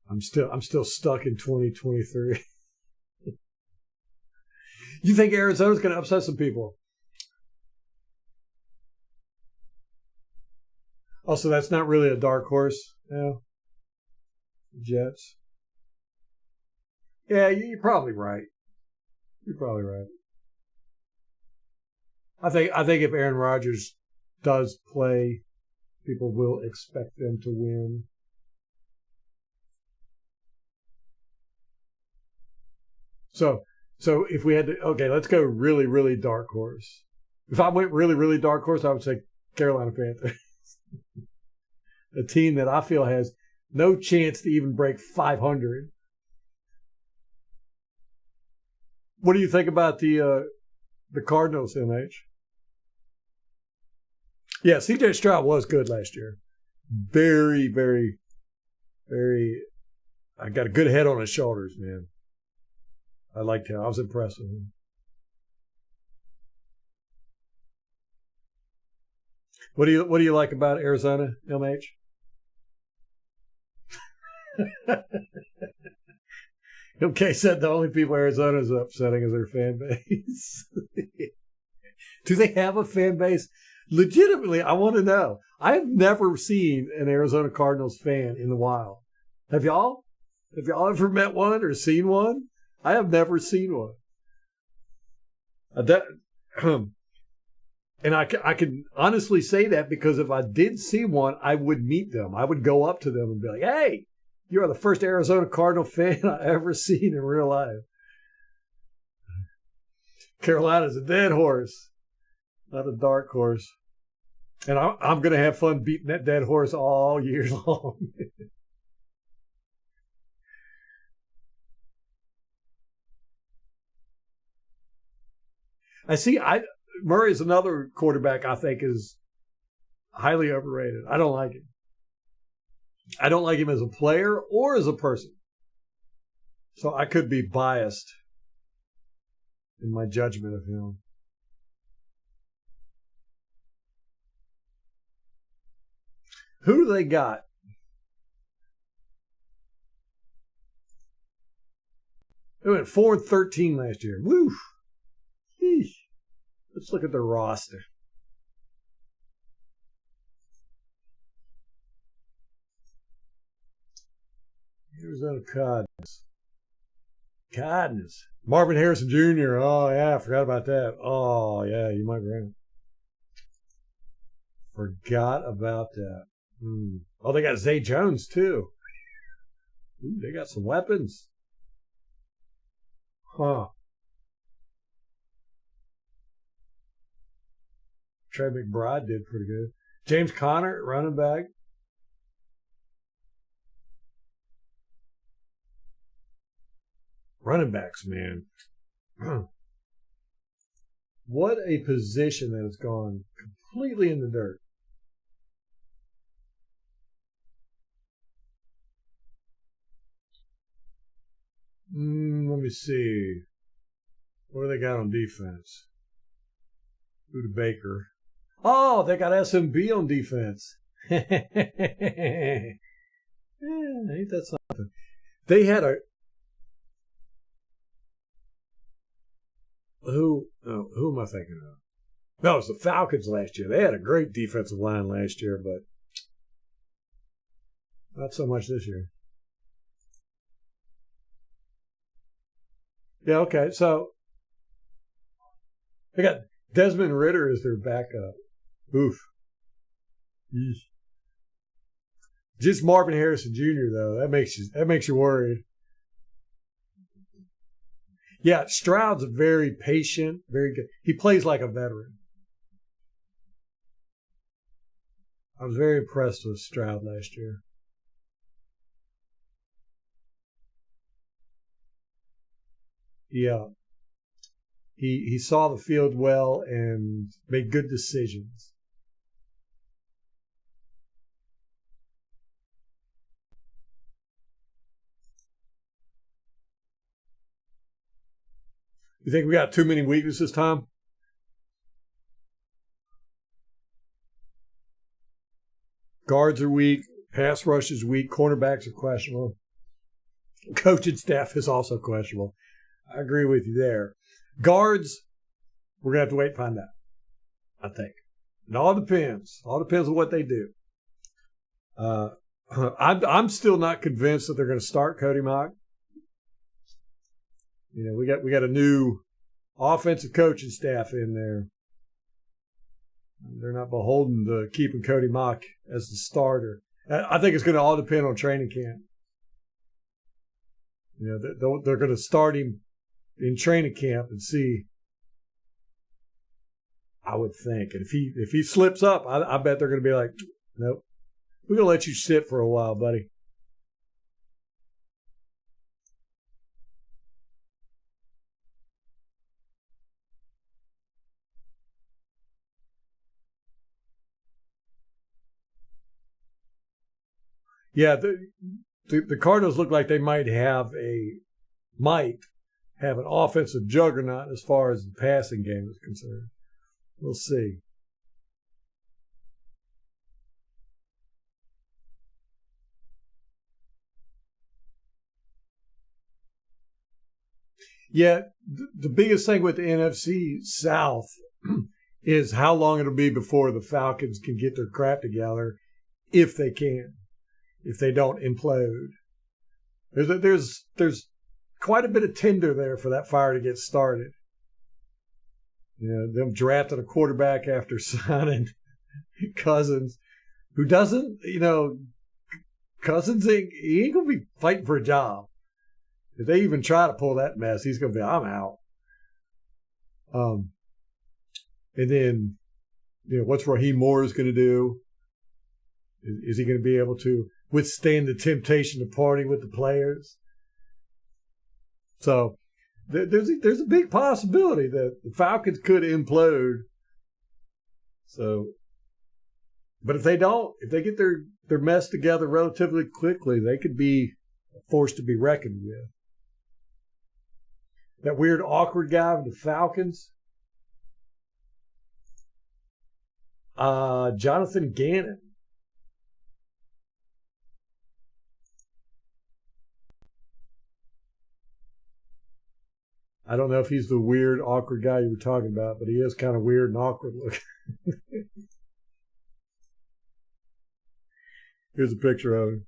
I'm still stuck in 2023. You think Arizona's going to upset some people? Also, that's not really a dark horse. Yeah. Jets. Yeah, you're probably right. I think if Aaron Rodgers does play, people will expect them to win. So if we had to, okay, let's go really, really dark horse. If I went really, really dark horse, I would say Carolina Panthers. A team that I feel has no chance to even break 500. What do you think about the Cardinals, MH? Yeah, CJ Stroud was good last year. Very, very, very. I got a good head on his shoulders, man. I liked him. I was impressed with him. What do you like about Arizona, MH? Okay, said the only people Arizona is upsetting is their fan base. Do they have a fan base? Legitimately, I want to know. I have never seen an Arizona Cardinals fan in the wild. Have y'all? Have y'all ever met one or seen one? I have never seen one. And I can honestly say that because if I did see one, I would meet them. I would go up to them and be like, "Hey, you are the first Arizona Cardinal fan I've ever seen in real life." Carolina's a dead horse, not a dark horse. And I'm going to have fun beating that dead horse all year long. Murray is another quarterback I think is highly overrated. I don't like him. I don't like him as a player or as a person. So I could be biased in my judgment of him. Who do they got? They went 4-13 last year. Woo! Eesh. Let's look at their roster. Arizona Cardinals. Cardinals. Marvin Harrison Jr. Oh, yeah, I forgot about that. Oh, yeah, you might be right. Forgot about that. Oh, they got Zay Jones, too. Ooh, they got some weapons. Huh. Trey McBride did pretty good. James Conner, running back. Running backs, man. What a position that has gone completely in the dirt. Let me see. What do they got on defense? Buda Baker. Oh, they got SMB on defense. Yeah, ain't that something? They had a who am I thinking of? No, it was the Falcons last year. They had a great defensive line last year, but not so much this year. Yeah, okay. So they got Desmond Ridder as their backup. Oof. Yeesh. Just Marvin Harrison Jr. though. That makes you worried. Yeah, Stroud's very patient, very good. He plays like a veteran. I was very impressed with Stroud last year. Yeah. He saw the field well and made good decisions. You think we got too many weaknesses, Tom? Guards are weak. Pass rush is weak. Cornerbacks are questionable. Coaching staff is also questionable. I agree with you there. Guards, we're going to have to wait and find out, I think. It all depends. All depends on what they do. I'm still not convinced that they're going to start Cody Mock. You know, we got a new offensive coaching staff in there. They're not beholden to keeping Cody Mock as the starter. I think it's going to all depend on training camp. You know, they're going to start him in training camp and see. I would think, and if he slips up, I bet they're going to be like, nope, we're going to let you sit for a while, buddy. Yeah, the Cardinals look like they might have an offensive juggernaut as far as the passing game is concerned. We'll see. Yeah, the biggest thing with the NFC South is how long it'll be before the Falcons can get their crap together, if they can, if they don't implode. There's quite a bit of tinder there for that fire to get started. You know, them drafting a quarterback after signing Cousins, who doesn't, Cousins he ain't gonna be fighting for a job. If they even try to pull that mess, he's gonna be, I'm out. And then, what's Raheem Morris going to do? Is he going to be able to withstand the temptation to party with the players? So there's a big possibility that the Falcons could implode. So, but if they don't, if they get their mess together relatively quickly, they could be a force to be reckoned with. That weird, awkward guy with the Falcons, Jonathan Gannon. I don't know if he's the weird, awkward guy you were talking about, but he is kind of weird and awkward looking. Here's a picture of him.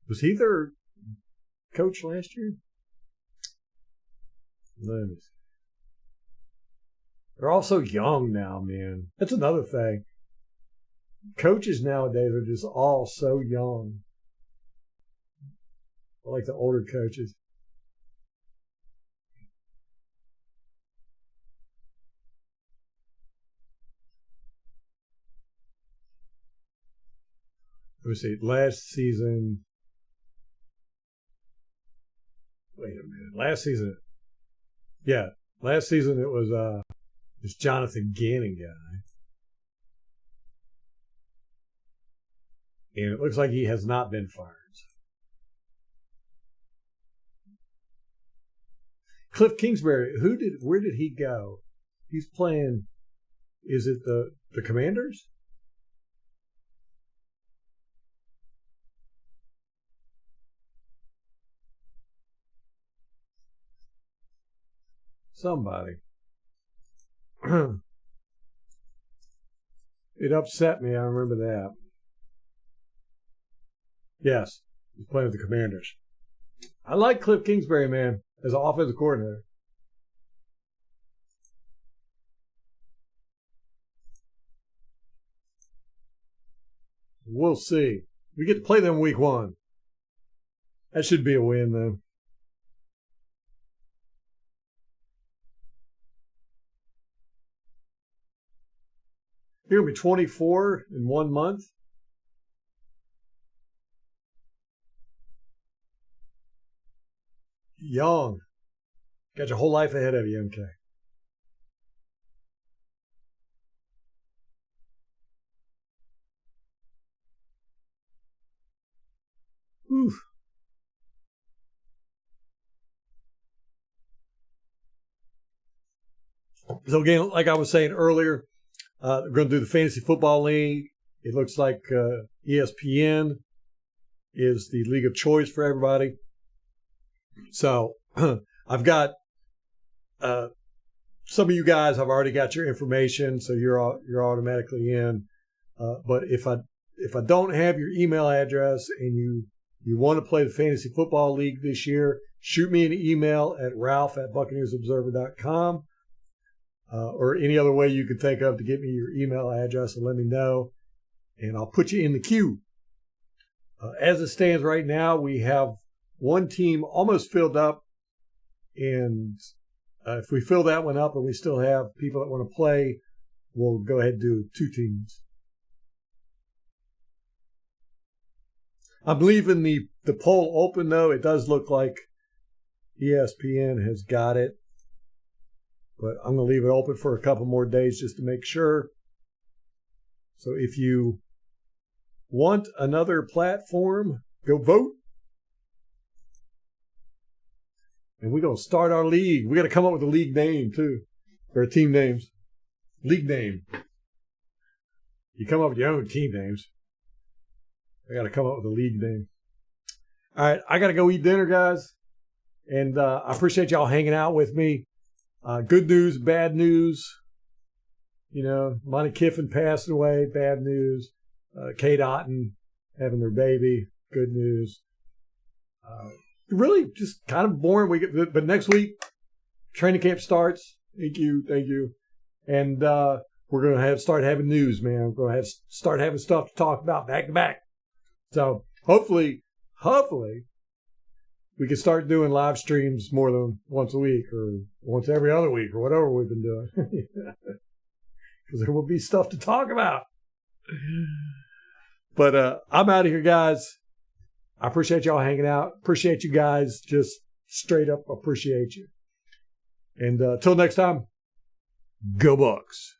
Was he their coach last year? Let me see. They're all so young now, man. That's another thing. Coaches nowadays are just all so young. I like the older coaches. Let me see. Last season. Wait a minute. Last season. Yeah. Last season it was this Jonathan Gannon guy. And it looks like he has not been fired. Cliff Kingsbury, where did he go? He's playing, is it the Commanders? Somebody. It upset me, I remember that. Yes, he's playing with the Commanders. I like Cliff Kingsbury, man, as an offensive coordinator. We'll see. We get to play them week 1. That should be a win, though. You're going to be 24 in 1 month? Young. Got your whole life ahead of you, MK. Oof. So again, like I was saying earlier, we're going to do the Fantasy Football League. It looks like ESPN is the league of choice for everybody. So I've got some of you guys have already got your information, so you're automatically in. But if I don't have your email address and you want to play the Fantasy Football League this year, shoot me an email at ralph@buccaneersobserver.com. Or any other way you can think of to get me your email address and let me know, and I'll put you in the queue. As it stands right now, we have one team almost filled up, and if we fill that one up and we still have people that want to play, we'll go ahead and do 2 teams. I'm leaving the poll open, though. It does look like ESPN has got it. But I'm going to leave it open for a couple more days just to make sure. So if you want another platform, go vote. And we're going to start our league. We got to come up with a league name, too. Or team names. League name. You come up with your own team names. I got to come up with a league name. All right, I got to go eat dinner, guys. And I appreciate y'all hanging out with me. Good news, bad news. You know, Monte Kiffen passing away, bad news. Kate Otten having their baby, good news. Really just kind of boring. But next week, training camp starts. Thank you. And we're going to start having news, man. We're going to start having stuff to talk about back to back. So hopefully, we can start doing live streams more than once a week or once every other week or whatever we've been doing. Because there will be stuff to talk about. But I'm out of here, guys. I appreciate y'all hanging out. Appreciate you guys. Just straight up appreciate you. And till next time, go Bucs.